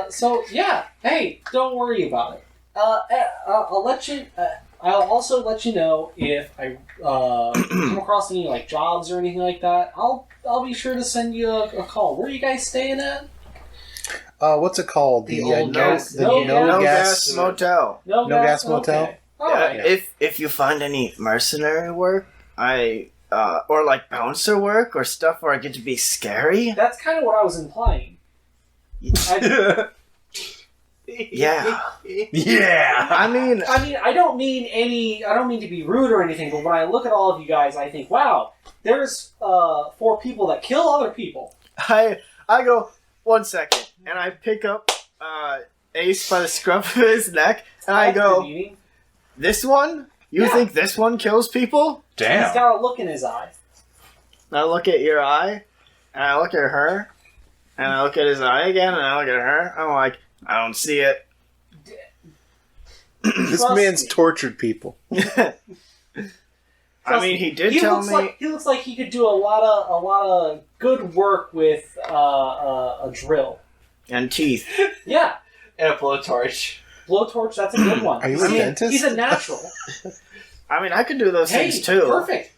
So yeah. Hey, don't worry about it. I'll let you. I'll also let you know if I come across any like jobs or anything like that. I'll be sure to send you a call. Where are you guys staying at? What's it called? The old gas- the no no No gas. gas motel. No gas motel? Okay. All right. If you find any mercenary work, or like bouncer work or stuff where I get to be scary, That's kind of what I was implying. Yeah. yeah. I mean, I don't mean to be rude or anything, but when I look at all of you guys, I think, wow, there's 4 people that kill other people. I go 1 second, and I pick up Ace by the scruff of his neck, and I That's go, demeaning. this one, You Yeah. think this one kills people? He's Damn. got a look in his eye. I look at your eye, and I look at her, and I look at his eye again, and I look at her. I'm like, I don't see it. This Trust man's me. tortured people. I mean, he did tell me. He looks like he could do a lot of good work with a drill. And teeth. Yeah, And a blowtorch. blowtorch. That's a good one. Are you a See, dentist? He's a natural. I mean, I could do those Hey, things too. perfect.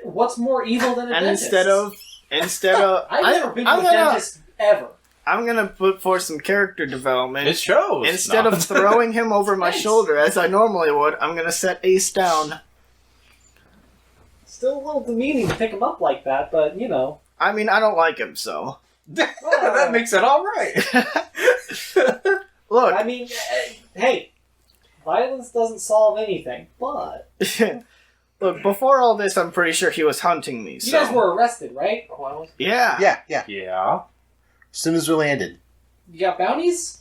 What's more evil than a And dentist? instead of, I've never been to I'm a gonna- dentist ever. I'm gonna put forth some character development. It shows. Instead No. of throwing him over my Thanks. shoulder as I normally would, I'm gonna set Ace down. Still a little demeaning to pick him up like that, but you know. I mean, I don't like him, so. that makes it all right. Look, I mean, hey, violence doesn't solve anything, but look. Before all this, I'm pretty sure he was hunting me. you So. guys were arrested, right? Yeah. Yeah. Yeah. As soon as we landed. You got bounties?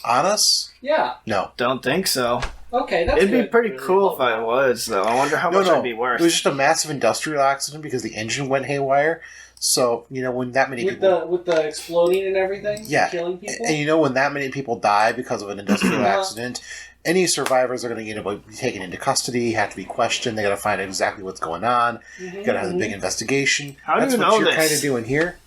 On us? Yeah. No. Don't think so. Okay, that's It'd be good. pretty Really cool if well I done. was, though. I wonder how No, much no. it'd be It worth. was just a massive industrial accident because the engine went haywire. So, when that many With people... the exploding and everything, Yeah. killing people. And when that many people die because of an industrial Yeah. accident, any survivors are going to be taken into custody, have to be questioned. They got to find out exactly what's going on. Mhm, Got to have a mhm. big investigation. How do That's you what know you're this? kind of doing here.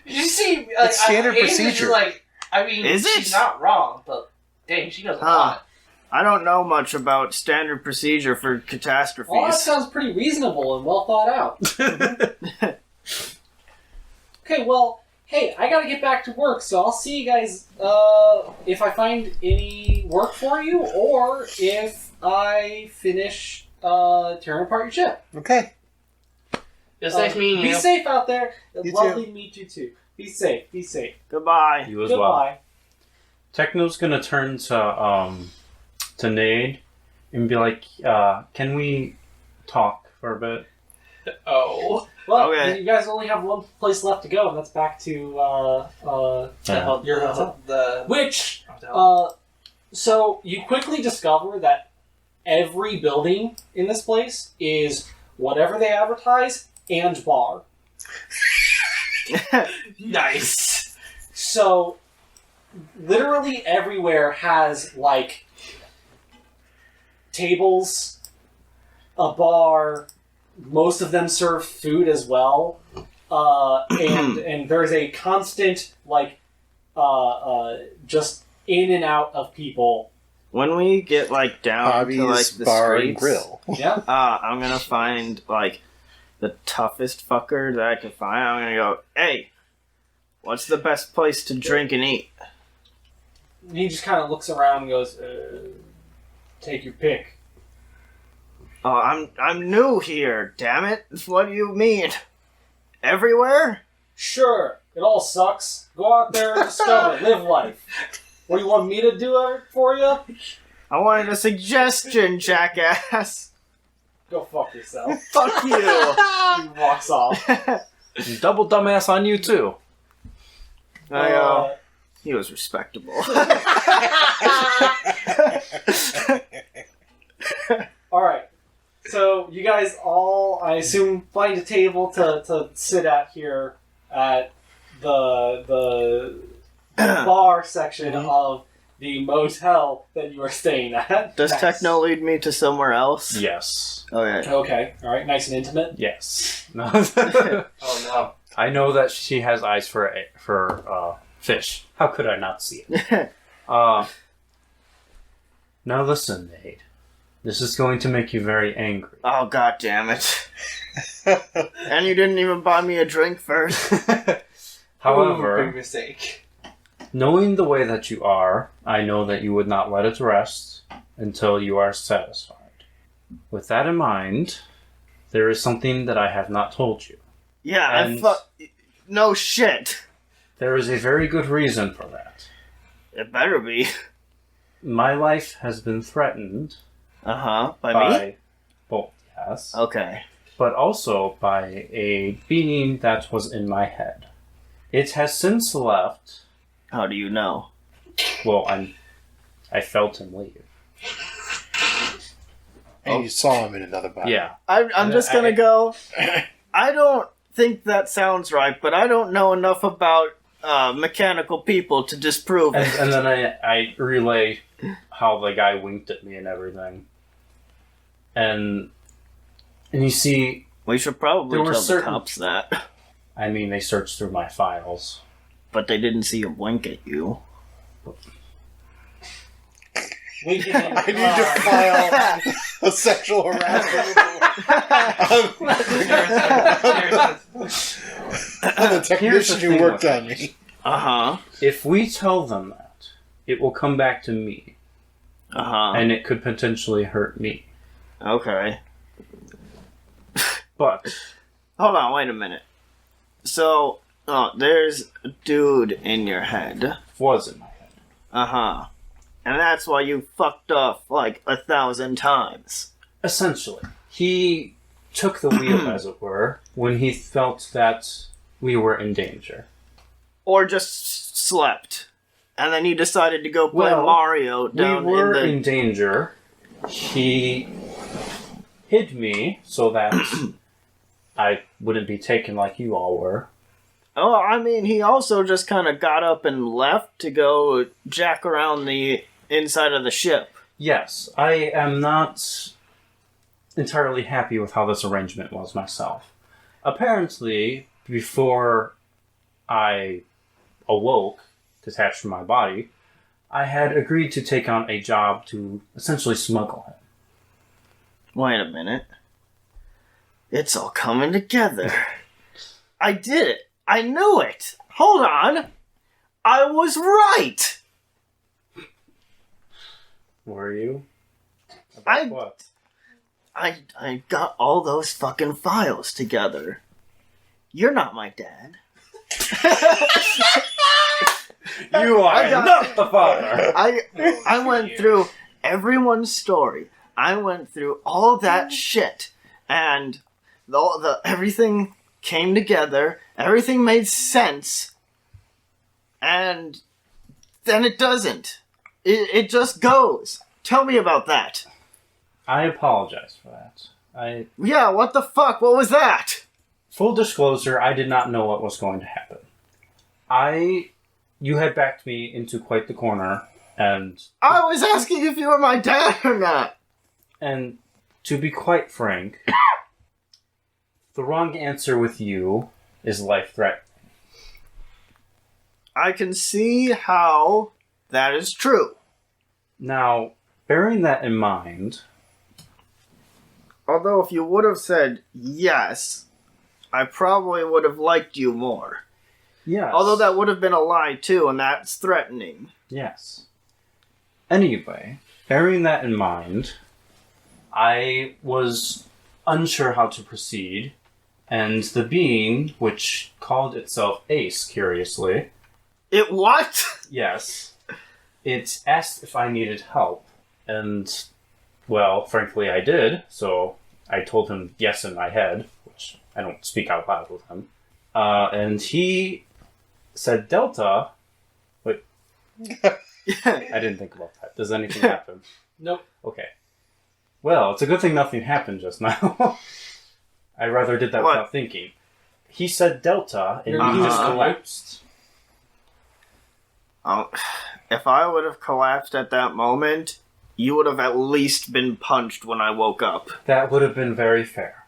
You see, It's standard Ace is procedure. Like, I mean, Is it? she's not wrong, but dang, she knows a Huh. lot. I don't know much about standard procedure for Well, that catastrophes. sounds pretty reasonable and well thought out. Okay, well, hey, I gotta get back to work, so I'll see you guys if I find any work for you or if I finish tearing apart your ship. Okay. It's nice meeting Be you. safe out there. You Lovely to meet you too. Be safe. Be safe. Goodbye. You as well. Goodbye. Techno's gonna turn to Nade and be like, "Can we talk for a bit?" Oh. Well, Okay. you guys only have one place left to go, and that's back to your hotel. The Which, hotel. so you quickly discover that every building in this place is whatever they advertise and bar. Nice. So, literally everywhere has, like, tables, a bar, most of them serve food as well, and there's a constant, like, just in and out of people. When we get down Hobbies, to the bar, and streets, grill. Yeah. I'm gonna find the toughest fucker that I can find. I'm gonna go, hey, what's the best place to drink and eat? He just kind of looks around and goes, take your pick. Oh, I'm new here. Damn it! What do you mean? Everywhere? Sure, it all sucks. Go out there and discover, live life. What do you want me to do it for you? I wanted a suggestion, jackass. Go fuck yourself. Fuck you. He walks off. Double dumbass on you too. I go, he was respectable. Alright. So, you guys all, I assume, find a table to sit at here at the bar section of the motel that you are staying at. Does Nice. Techno lead me to somewhere else? Yes. Okay. Okay, alright, nice and intimate. Yes. No. Oh no. I know that she has eyes for fish. How could I not see it? Now listen, Nate. This is going to make you very angry. Oh, god damn it. And you didn't even buy me a drink first. Ooh, However, big mistake. knowing the way that you are, I know that you would not let it rest until you are satisfied. With that in mind, there is something that I have not told you. Yeah, And- no shit. There is a very good reason for that. It better be. My life has been threatened By me? well, yes, Okay. but also by a being that was in my head. It has since left. How do you know? Well, I felt him leave. And you saw him in another body. Yeah. I'm just gonna go. I don't think that sounds right, but I don't know enough about mechanical people to disprove it. And then I relay how the guy winked at me and everything. And you see... We should probably There were tell certain- the cops that. I mean, they searched through my files. But they didn't see him wink at you. We can, I need to file a sexual harassment on the technician who thing worked with on this. me. Uh-huh. If we tell them that, it will come back to me. Uh-huh. And it could potentially hurt me. Okay. But... Hold on, wait a minute. So, there's a dude in your head. Was in my head. Uh-huh. And that's why you fucked off like 1,000 times. Essentially. He took the wheel, as it were, when he felt that we were in danger. Or just slept. And then you decided to go play Well, Mario down we were in the... in danger. He hid me so that I wouldn't be taken like you all were. Oh, I mean, he also just kind of got up and left to go jack around the inside of the ship. Yes, I am not entirely happy with how this arrangement was myself. Apparently, before I awoke, detached from my body, I had agreed to take on a job to essentially smuggle him. Wait a minute. It's all coming together. I did it. I knew it. Hold on. I was right. Were you? I- About what? I got all those fucking files together. You're not my dad. You are I got- not the father! I went through everyone's story. I went through all that shit, and the everything came together. Everything made sense, and then it doesn't. It just goes. Tell me about that. I apologize for that. Yeah, what the fuck? What was that? Full disclosure, I did not know what was going to happen. You had backed me into quite the corner, and I was asking if you were my dad or not. to be quite frank, the wrong answer with you is life-threatening. I can see how that is true. Now, bearing that in mind, Although if you would have said yes, I probably would have liked you more. yes. Although that would have been a lie too, and that's threatening. Yes. Anyway, bearing that in mind, I was unsure how to proceed, and the being, which called itself Ace, curiously, It what? yes, it asked if I needed help, and, well, frankly I did, so I told him yes in my head, which I don't speak out loud with him, and he said Delta. Wait, I didn't think about that. Does anything happen? Nope. Okay. Well, it's a good thing nothing happened just now. I rather did that What? without thinking. He said Delta, and Uh-huh. he just collapsed. Oh, if I would have collapsed at that moment, you would have at least been punched when I woke up. That would have been very fair.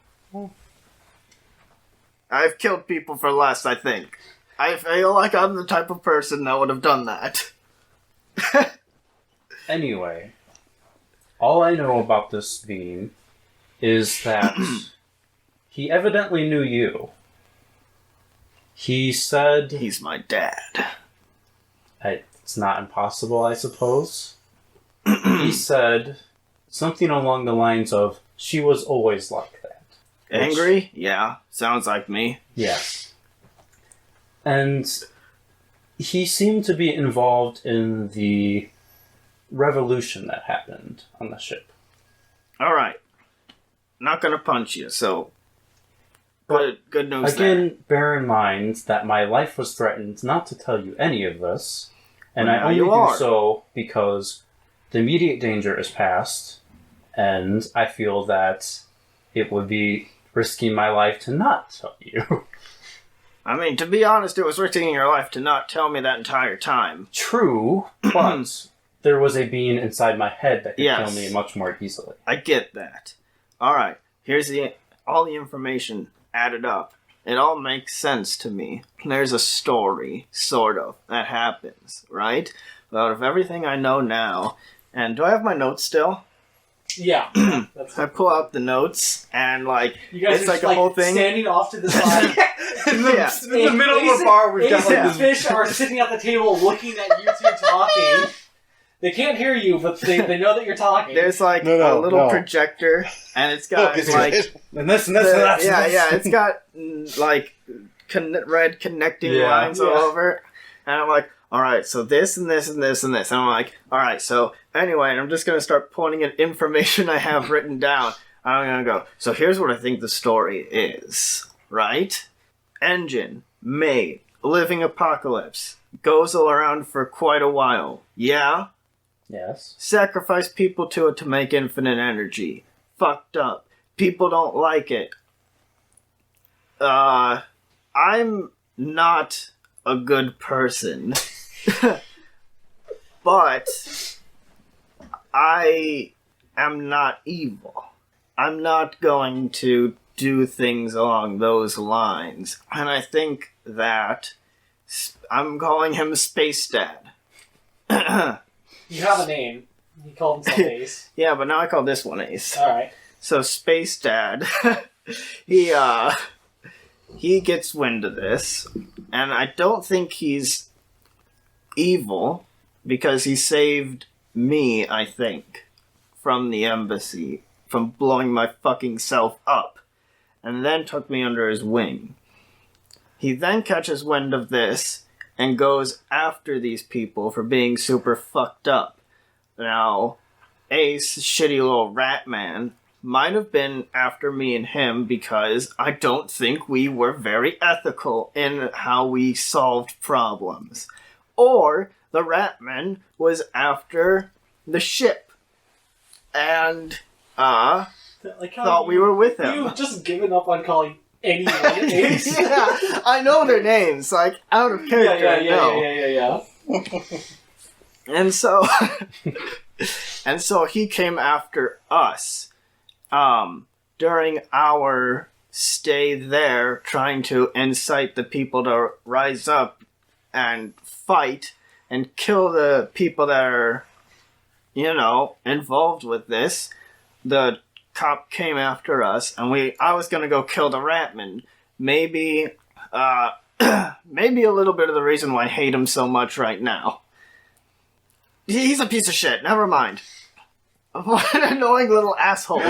I've killed people for less, I think. I feel like I'm the type of person that would have done that. Anyway, all I know about this being is that he evidently knew you. He said... He's my dad. It's not impossible, I suppose. He said something along the lines of, she was always like that. Which- Angry? Yeah, sounds like me. Yes. And he seemed to be involved in the revolution that happened on the ship. Alright. Not gonna punch you, so... Good news Again, bear in mind that my life was threatened not to tell you any of this, and Well, I now only you do are. so because the immediate danger is past, and I feel that it would be risking my life to not tell you. I mean, to be honest, it was risking your life to not tell me that entire time. True, but there was a being inside my head that could Yes. kill me much more easily. I get that. Alright, here's all the information added up. It all makes sense to me. There's a story, sort of, that happens, right? Out of everything I know now, and do I have my notes still? Yeah. That's I pull out the notes, and you guys it's are like just, a whole thing. standing off to the side. Yeah. In the middle of a bar, we've got Ace like and this. Fish are sitting at the table looking at you two talking. They can't hear you, but they know that you're talking. There's like No, a little no. projector, and it's got Focus, like guys. And this and this and that. yeah, it's got like red connecting Yeah. lines all Yeah. over it. And I'm like, all right, so this and this and this and this. And I'm like, all right, so anyway, I'm just gonna start pulling in information I have written down. I'm gonna go. So here's what I think the story is, right? Engine made living apocalypse goes all around for quite a while. Yeah. Yes. Sacrifice people to it to make infinite energy. Fucked up. People don't like it. I'm not a good person. But I am not evil. I'm not going to do things along those lines. And I think that I'm calling him Space Dad. You have a name. He called himself Ace. Yeah, but now I call this one Ace. Alright. So Space Dad, he gets wind of this, and I don't think he's evil because he saved me, I think, from the embassy, from blowing my fucking self up, and then took me under his wing. He then catches wind of this and goes after these people for being super fucked up. Now, Ace, shitty little rat man, might have been after me and him because I don't think we were very ethical in how we solved problems. Or the Ratman was after the ship and Like how thought we were with him. You've just given up on calling anyone Ace. Yeah, I know their names, like out of character. I know. Yeah. And so and so he came after us during our stay there, trying to incite the people to rise up and fight and kill the people that are, involved with this. The cop came after us, and I was gonna go kill the Ratman. Maybe maybe a little bit of the reason why I hate him so much right now. He's a piece of shit. Never mind. What an annoying little asshole.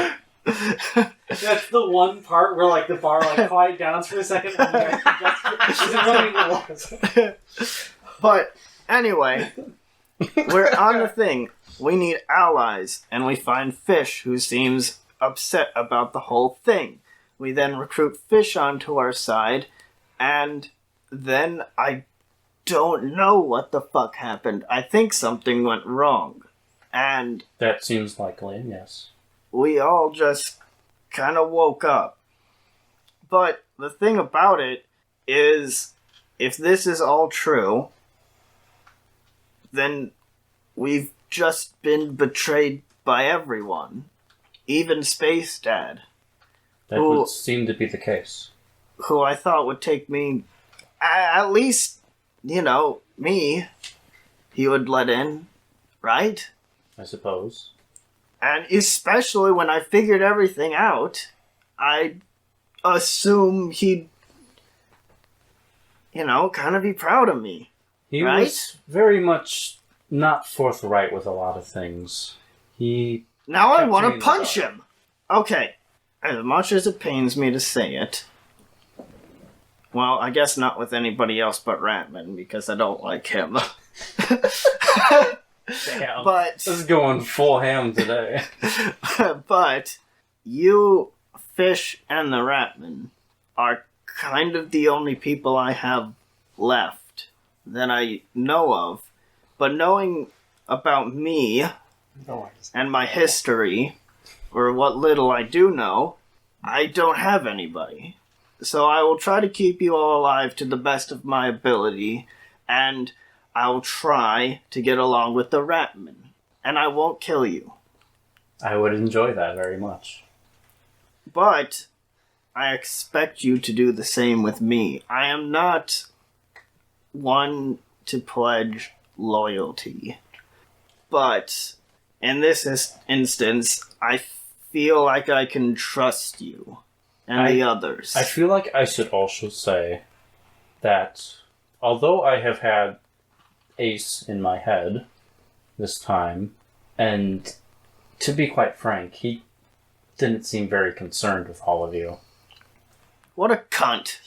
That's the one part where the bar quiet down for a second and But anyway, we're on the thing. We need allies, and we find Fish, who seems upset about the whole thing. We then recruit Fish onto our side, and then I don't know what the fuck happened. I think something went wrong. And That seems likely, yes. we all just kind of woke up. But the thing about it is, if this is all true, then we've just been betrayed by everyone. Even Space Dad, That would seem to be the case. who I thought would take me, at least, me, he would let in, right? I suppose. And especially when I figured everything out, I assume he'd, kind of be proud of me. He Right? was very much not forthright with a lot of things. He Now I Kept want me to in the punch dark. him. Okay, as much as it pains me to say it, well, I guess not with anybody else but Ratman, because I don't like him. Damn. But This is going full ham today. but you, Fish, and the Ratman are kind of the only people I have left that I know of. But knowing about me and my history, for what little I do know, I don't have anybody. So I will try to keep you all alive to the best of my ability, and I'll try to get along with the Ratman. And I won't kill you. I would enjoy that very much. But I expect you to do the same with me. I am not one to pledge loyalty. But in this instance, I feel like I can trust you and the others. I feel like I should also say that although I have had Ace in my head this time, and to be quite frank, he didn't seem very concerned with all of you. What a cunt.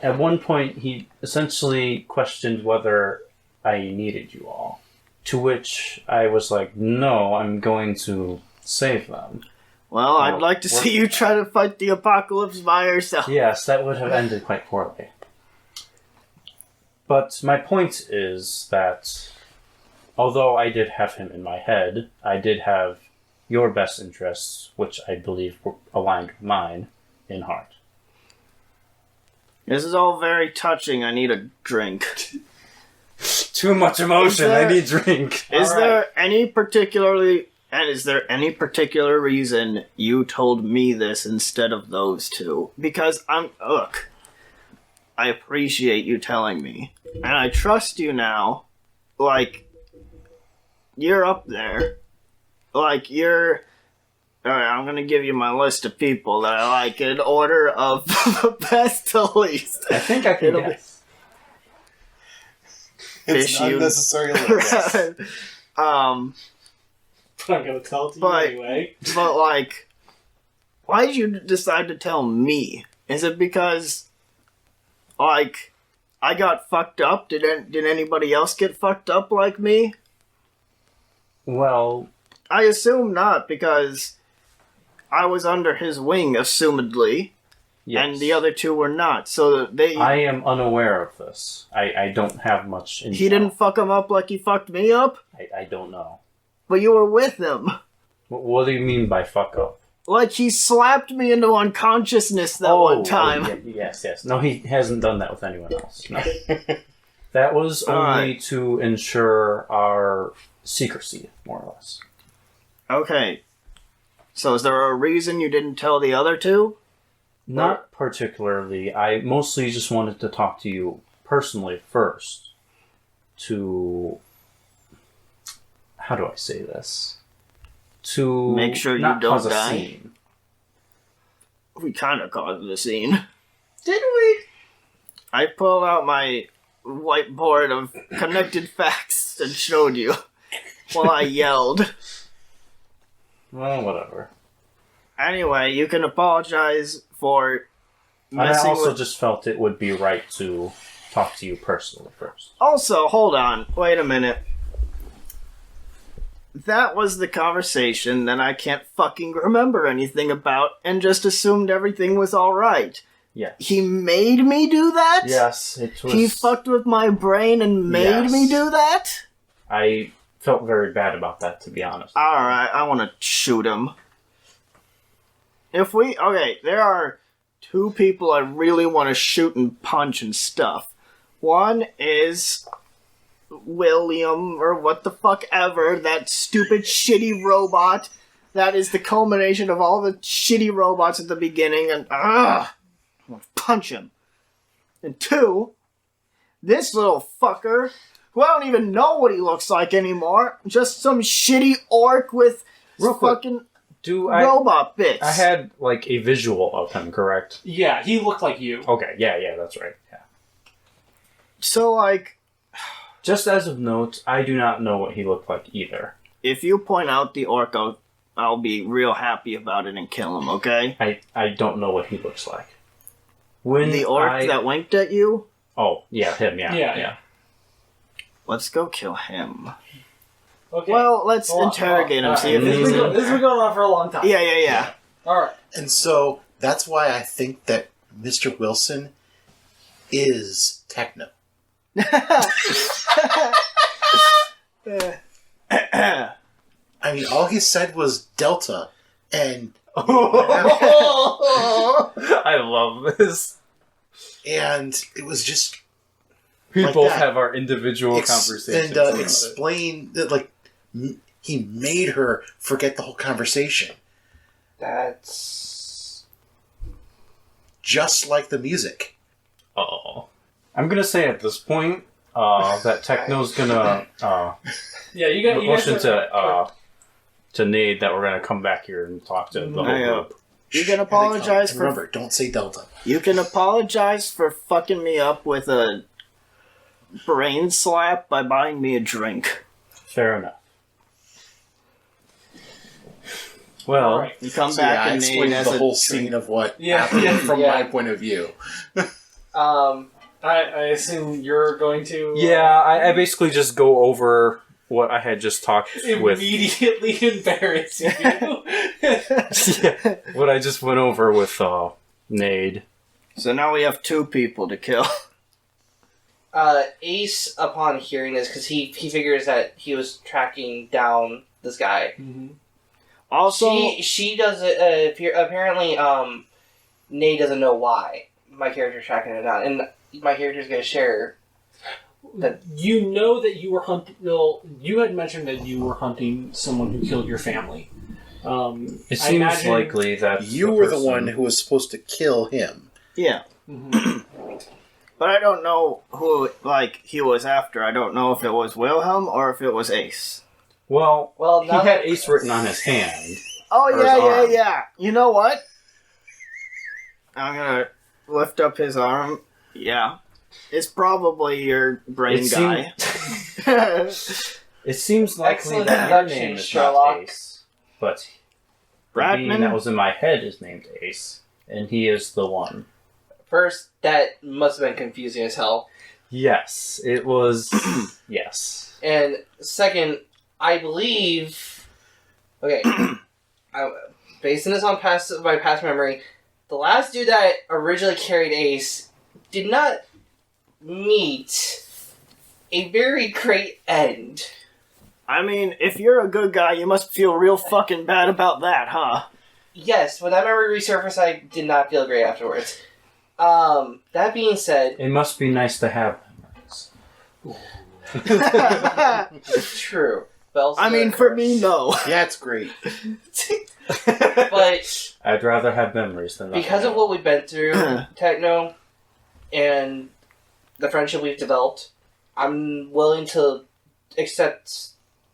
At one point, he essentially questioned whether I needed you all. To which I was like, no, I'm going to save them. Well, I'd like to see you try to fight the apocalypse by yourself. Yes, that would have ended quite poorly. But my point is that although I did have him in my head, I did have your best interests, which I believe were aligned with mine, in heart. This is all very touching. I need a drink. Too much emotion. I need drink. Is there any particular reason you told me this instead of those two? Because I appreciate you telling me. And I trust you now. Like, you're up there. Like, you're... Alright, I'm gonna give you my list of people that I like in order of best to least. I think I can guess. It's an unnecessary guess. But I'm gonna tell it to you anyway. But, like, why did you decide to tell me? Is it because, like, I got fucked up? Did anybody else get fucked up like me? Well, I assume not, because I was under his wing, assumedly, yes. and the other two were not. So I am unaware of this. I don't have much intel. He didn't fuck him up like he fucked me up? I don't know. But you were with him. What do you mean by fuck up? Like, he slapped me into unconsciousness that one time. Yes. No, he hasn't done that with anyone else. No. That was only to ensure our secrecy, more or less. Okay. So is there a reason you didn't tell the other two? Not particularly. I mostly just wanted to talk to you personally first. To... How do I say this? To make sure you not don't cause a die. scene. We kind of caused the scene. Did we? I pulled out my whiteboard of connected facts and showed you while I yelled. Well, whatever. Anyway, you can apologize for messing I also with... just felt it would be right to talk to you personally first. Also, hold on. Wait a minute. That was the conversation that I can't fucking remember anything about and just assumed everything was alright. Yeah. He made me do that? Yes, it was... He fucked with my brain and made me do that? I felt very bad about that, to be honest. Alright, I want to shoot him. Okay, there are two people I really want to shoot and punch and stuff. One is William, or what the fuck ever, that stupid shitty robot. That is the culmination of all the shitty robots at the beginning, and I want to punch him. And two, this little fucker, who I don't even know what he looks like anymore, just some shitty orc with fucking robot bits. I had, like, a visual of him, correct? Yeah, he looked like you. Okay, yeah, that's right. Yeah. So, like... Just as of note, I do not know what he looked like either. If you point out the orc, I'll be real happy about it and kill him, okay? I don't know what he looks like. When the orc that winked at you? Oh, yeah, him, yeah. Let's go kill him. Okay. Well, let's interrogate him, see if this has been going on for a long time. Yeah. Alright. And so that's why I think that Mr. Wilson is techno. I mean, all he said was Delta, and I love this. and it was just We like both that. have our individual conversations. and about it. explain that he made her forget the whole conversation, That's just like the music. Oh. I'm gonna say at this point that Techno's gonna Yeah, you guys motion are- to Nate that we're gonna come back here and talk to the whole group. You can apologize And for. remember, don't say Delta. You can apologize for fucking me up with a brain slap by buying me a drink. Fair enough. Well, Alright. You come So, back I and Nate explained has the a whole drink. scene of what Yeah. happened from Yeah. my point of view. I assume you're going to yeah, I basically just go over what I had just talked with. immediately embarrass you. Yeah, what I just went over with Nade. So now we have 2 people to kill. Ace, upon hearing this, because he figures that he was tracking down this guy. Also, She doesn't. Apparently, Nate doesn't know why my character's tracking it down, and my character's gonna share. You know that you were hunting. Well, you had mentioned that you were hunting someone who killed your family. It I seems imagine- likely that You were the person- one who was supposed to kill him. yeah. But I don't know who, he was after. I don't know if it was Wilhelm or if it was Ace. Well, Well, he now had Ace written on his hand. Oh, Or his yeah. arm. You know what? I'm gonna lift up his arm. Yeah. It's probably your brain It guy. It seems likely Excellent that your deduction, name is Sherlock. not Ace, but the being Bradman? that was in my head is named Ace, and he is the one. First, that must have been confusing as hell. Yes, it was. Yes. And second, I believe. Okay, basing this on my past memory, the last dude that originally carried Ace did not meet a very great end. I mean, if you're a good guy, you must feel real fucking bad about that, huh? Yes, when that memory resurfaced, I did not feel great afterwards. That being said, It must be nice to have memories. true. But also I mean, for me, no. Yeah, it's great. But I'd rather have memories than nothing because of else. what we've been through, Techno, and the friendship we've developed, I'm willing to accept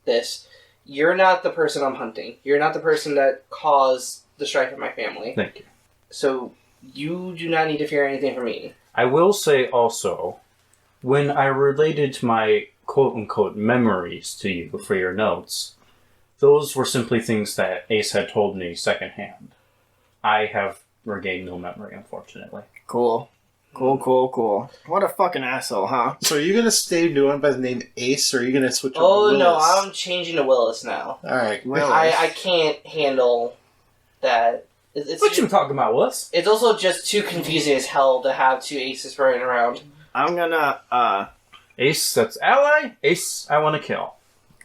this. You're not the person I'm hunting. You're not the person that caused the strife in my family. Thank you. So you do not need to fear anything from me. I will say also, when I related my quote-unquote memories to you for your notes, those were simply things that Ace had told me secondhand. I have regained no memory, unfortunately. Cool. What a fucking asshole, huh? So are you going to stay known by the name Ace, or are you going to switch over Oh to no, Willis? I'm changing to Willis now. Alright. Willis. I can't handle that. It's What you talking about, Willis? It's also just too confusing as hell to have 2 aces running around. I'm gonna, Ace, that's ally. Ace, I want to kill.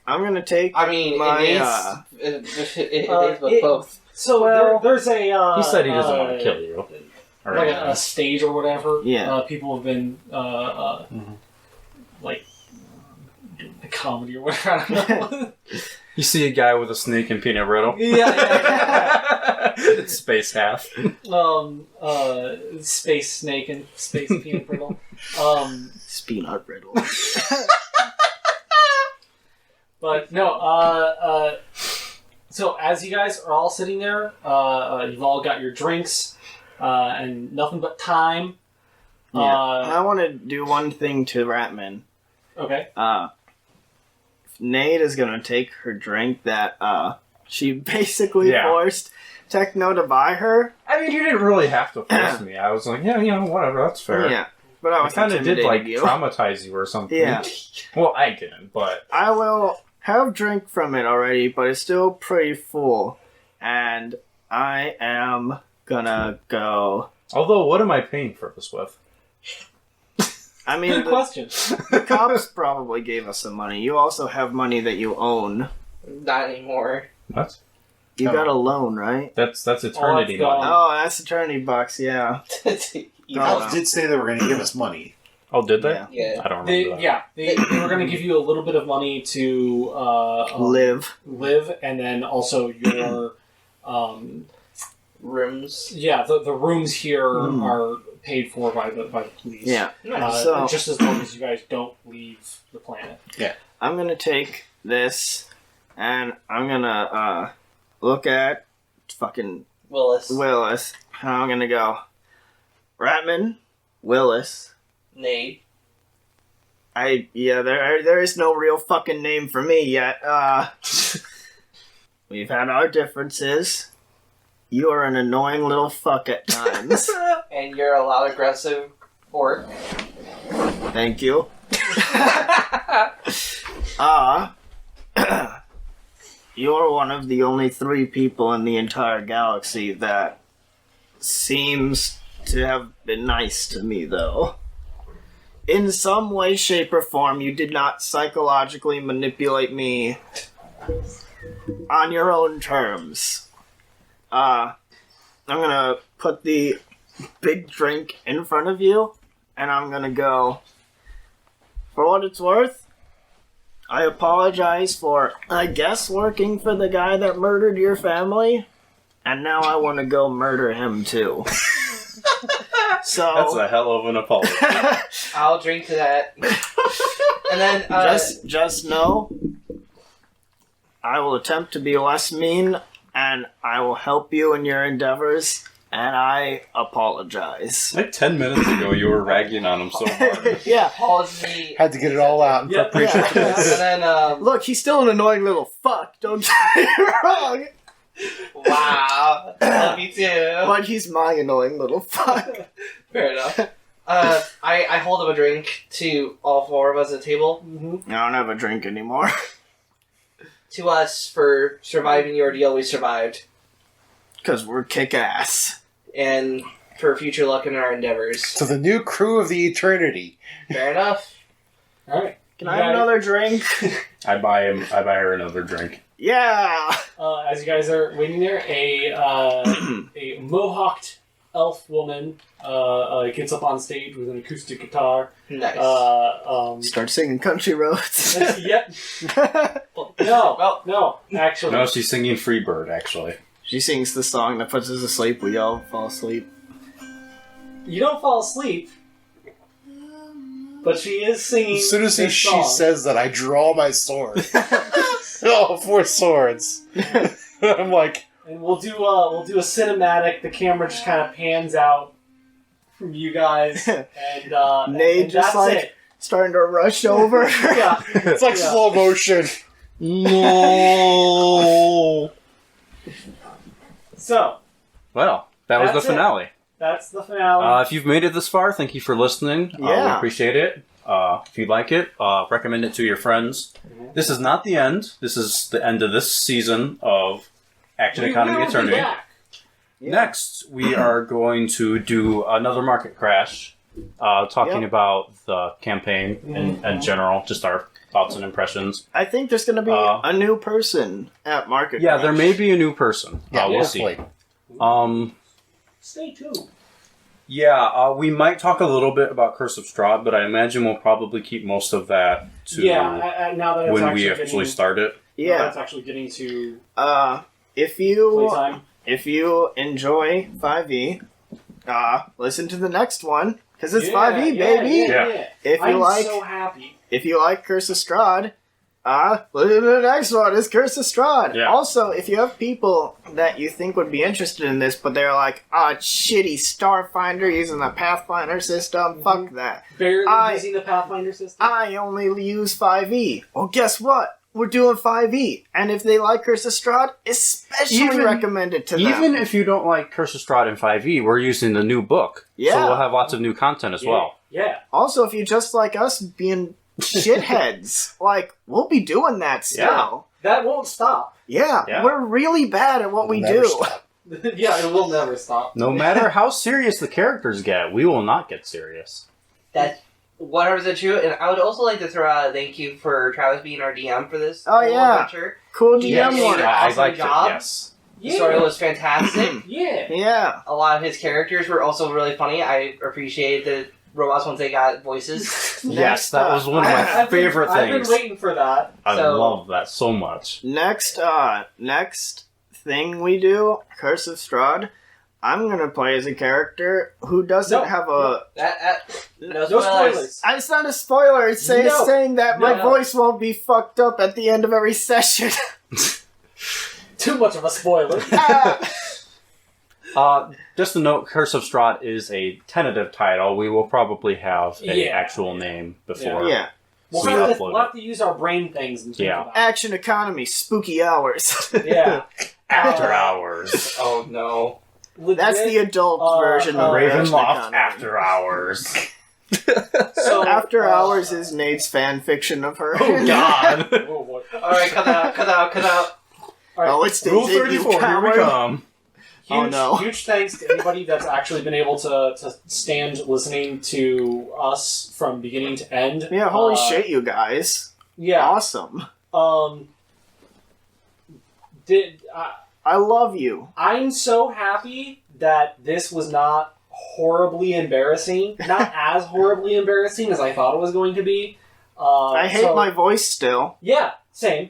I'm gonna take I mean, my, it is with both. So Well, there's a. He said he doesn't want to kill you. Or Like anything. a stage or whatever. Yeah. People have been like doing the comedy or whatever. I don't know. You see a guy with a snake and peanut brittle. yeah. It's space half. Space snake and space peanut brittle. Peanut Riddle. But no, so as you guys are all sitting there, you've all got your drinks, and nothing but time. Yeah. I want to do one thing to Ratman. Okay. Nate is gonna take her drink that she basically Yeah. forced Techno to buy her. I mean, you didn't really have to force me. I was like, yeah, whatever, that's fair. Yeah, but I I was kind of did like you. traumatize you or something. Yeah. Well, I didn't, but I will have drink from it already, but it's still pretty full, and I am gonna go. although, what am I paying for this with? I mean, Good question. the cops probably gave us some money. You also have money that you own. Not anymore. What? You got a loan, right? That's eternity Oh, money. Oh, that's eternity bucks. Yeah. Alex did say they were going to give us money. Oh, did they? Yeah. Yeah. I don't remember that. They were going to give you a little bit of money to Live. and then also your Rooms. the rooms here are paid for by the police. Yeah. So just as long as you guys don't leave the planet. I'm gonna take this, and I'm gonna look at fucking Willis. Willis. And I'm gonna go, Ratman, Willis. Nate. There is no real fucking name for me yet. We've had our differences. You are an annoying little fuck at times. And you're a loud, aggressive orc. Thank you. You're one of the only 3 people in the entire galaxy that seems to have been nice to me, though. In some way, shape, or form, you did not psychologically manipulate me on your own terms. I'm gonna put the big drink in front of you, and I'm gonna go, for what it's worth, I apologize for, I guess, working for the guy that murdered your family, and now I want to go murder him too. So That's a hell of an apology. I'll drink to that. And then, just know, I will attempt to be less mean, and I will help you in your endeavors, and I apologize. Like 10 minutes ago, you were ragging on him so hard. Yeah. apology. Had to get it all out in Yeah. preparation for And this. then, Look, he's still an annoying little fuck, don't get me wrong. wow. Love you too. But he's my annoying little fuck. Fair enough. I hold up a drink to all 4 of us at the table. Mm-hmm. I don't have a drink anymore. To us for surviving the ordeal we survived. Because we're kick-ass. And for future luck in our endeavors. To the new crew of the Eternity. Fair enough. All right. Can I have another drink? I buy her another drink. Yeah! As you guys are waiting there, a mohawked elf woman gets up on stage with an acoustic guitar. Nice. Start singing Country Roads. Yep. No, actually. No, she's singing Freebird, actually. She sings the song that puts us asleep. We all fall asleep. You don't fall asleep, but she is singing. As soon as this she song. says that, I draw my sword. All 4 swords. I'm like, And we'll do a cinematic. The camera just kind of pans out from you guys, and Nate and just that's like it. starting to rush over. Yeah, it's like Yeah. slow motion. No. So Well, that was That's the it. finale. that's the finale. If you've made it this far, thank you for listening. We Yeah. appreciate it. If you like it, recommend it to your friends. This is not the end. This is the end of this season of Action We Economy will be Eternity. back. Yeah. Next, we are going to do another market crash, talking about the campaign in general, just our thoughts and impressions. I think there's going to be a new person at Market Yeah, Crash. there may be a new person. We'll see. Hopefully. Stay tuned. Yeah, we might talk a little bit about Curse of Strahd, but I imagine we'll probably keep most of that to Now that it's when actually we actually getting, start it. now Yeah. that's actually getting to If you playtime. if you enjoy 5e, listen to the next one because it's 5e, baby. Yeah. If you I'm like so happy. if you like Curse of Strahd, listen to the next one. It's Curse of Strahd. Yeah. Also, if you have people that you think would be interested in this, but they're like, shitty Starfinder using the Pathfinder system, fuck that. Barely using the Pathfinder system. I only use 5e. Well, guess what? We're doing 5e. And if they like Curse of Strahd, especially recommend it to them. Even if you don't like Curse of Strahd in 5e, we're using the new book. Yeah. So we'll have lots of new content as well. Yeah. Also, if you just like us being shitheads, like, we'll be doing that still. That won't stop. Yeah, Yeah. we're really bad at what we Never do. stop. Yeah, it will never stop. No matter how serious the characters get, we will not get serious. That's 100% true, and I would also like to throw out a thank you for Travis being our DM for this Oh, whole yeah. adventure. Cool He DM did one. an I awesome liked it. job. Yes. The story was fantastic. Yeah. Yeah. A lot of his characters were also really funny. I appreciate the robots once they got voices. Yes, that was one of my I've been- favorite I've things. been waiting for that. I So- love that so much. Next thing we do, Curse of Strahd. I'm gonna play as a character who doesn't No. have a. No No spoilers. spoilers. It's not a spoiler. It's No. saying that my No. voice won't be fucked up at the end of every session. Too much of a spoiler. Ah. Just a note, Curse of Strahd is a tentative title. We will probably have a Yeah. actual name before. Yeah. We'll we have, to, upload we'll have to use our brain things and think Yeah. about Action economy, spooky hours. it. Yeah. After Hours. Oh no. That's the adult version of Action Ravenloft Economy. After Hours. So, After Hours is Nate's fan fiction of her. Oh God. Oh, boy. Alright, cut out. All right. Oh, it's Rule Daisy, you 34, here we coward. come. Huge, Oh, no. huge thanks to anybody that's actually been able to stand listening to us from beginning to end. Yeah, holy shit, you guys. Yeah. Awesome. I love you. I'm so happy that this was not horribly embarrassing. Not as horribly embarrassing as I thought it was going to be. I hate so- my voice still. Yeah, same.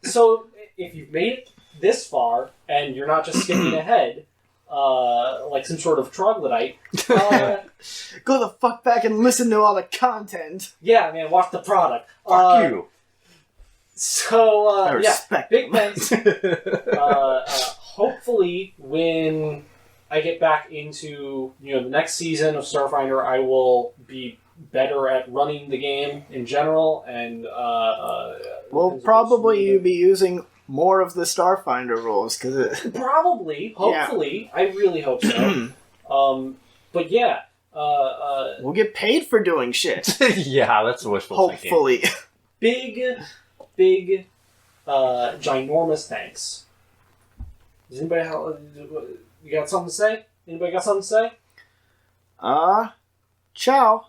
So if you've made it this far and you're not just skipping ahead, like some sort of troglodyte, Go the fuck back and listen to all the content. yeah, man, watch the product. Fuck you. So I yeah, respect big them. thanks. Hopefully, when I get back into the next season of Starfinder, I will be better at running the game in general, and Well, probably you'll be using more of the Starfinder rules, because probably, hopefully, I really hope so. But yeah, we'll get paid for doing shit. Yeah, that's wishful thinking. Hopefully. big, ginormous thanks. Does anybody you got something to say? Anybody got something to say? Ciao.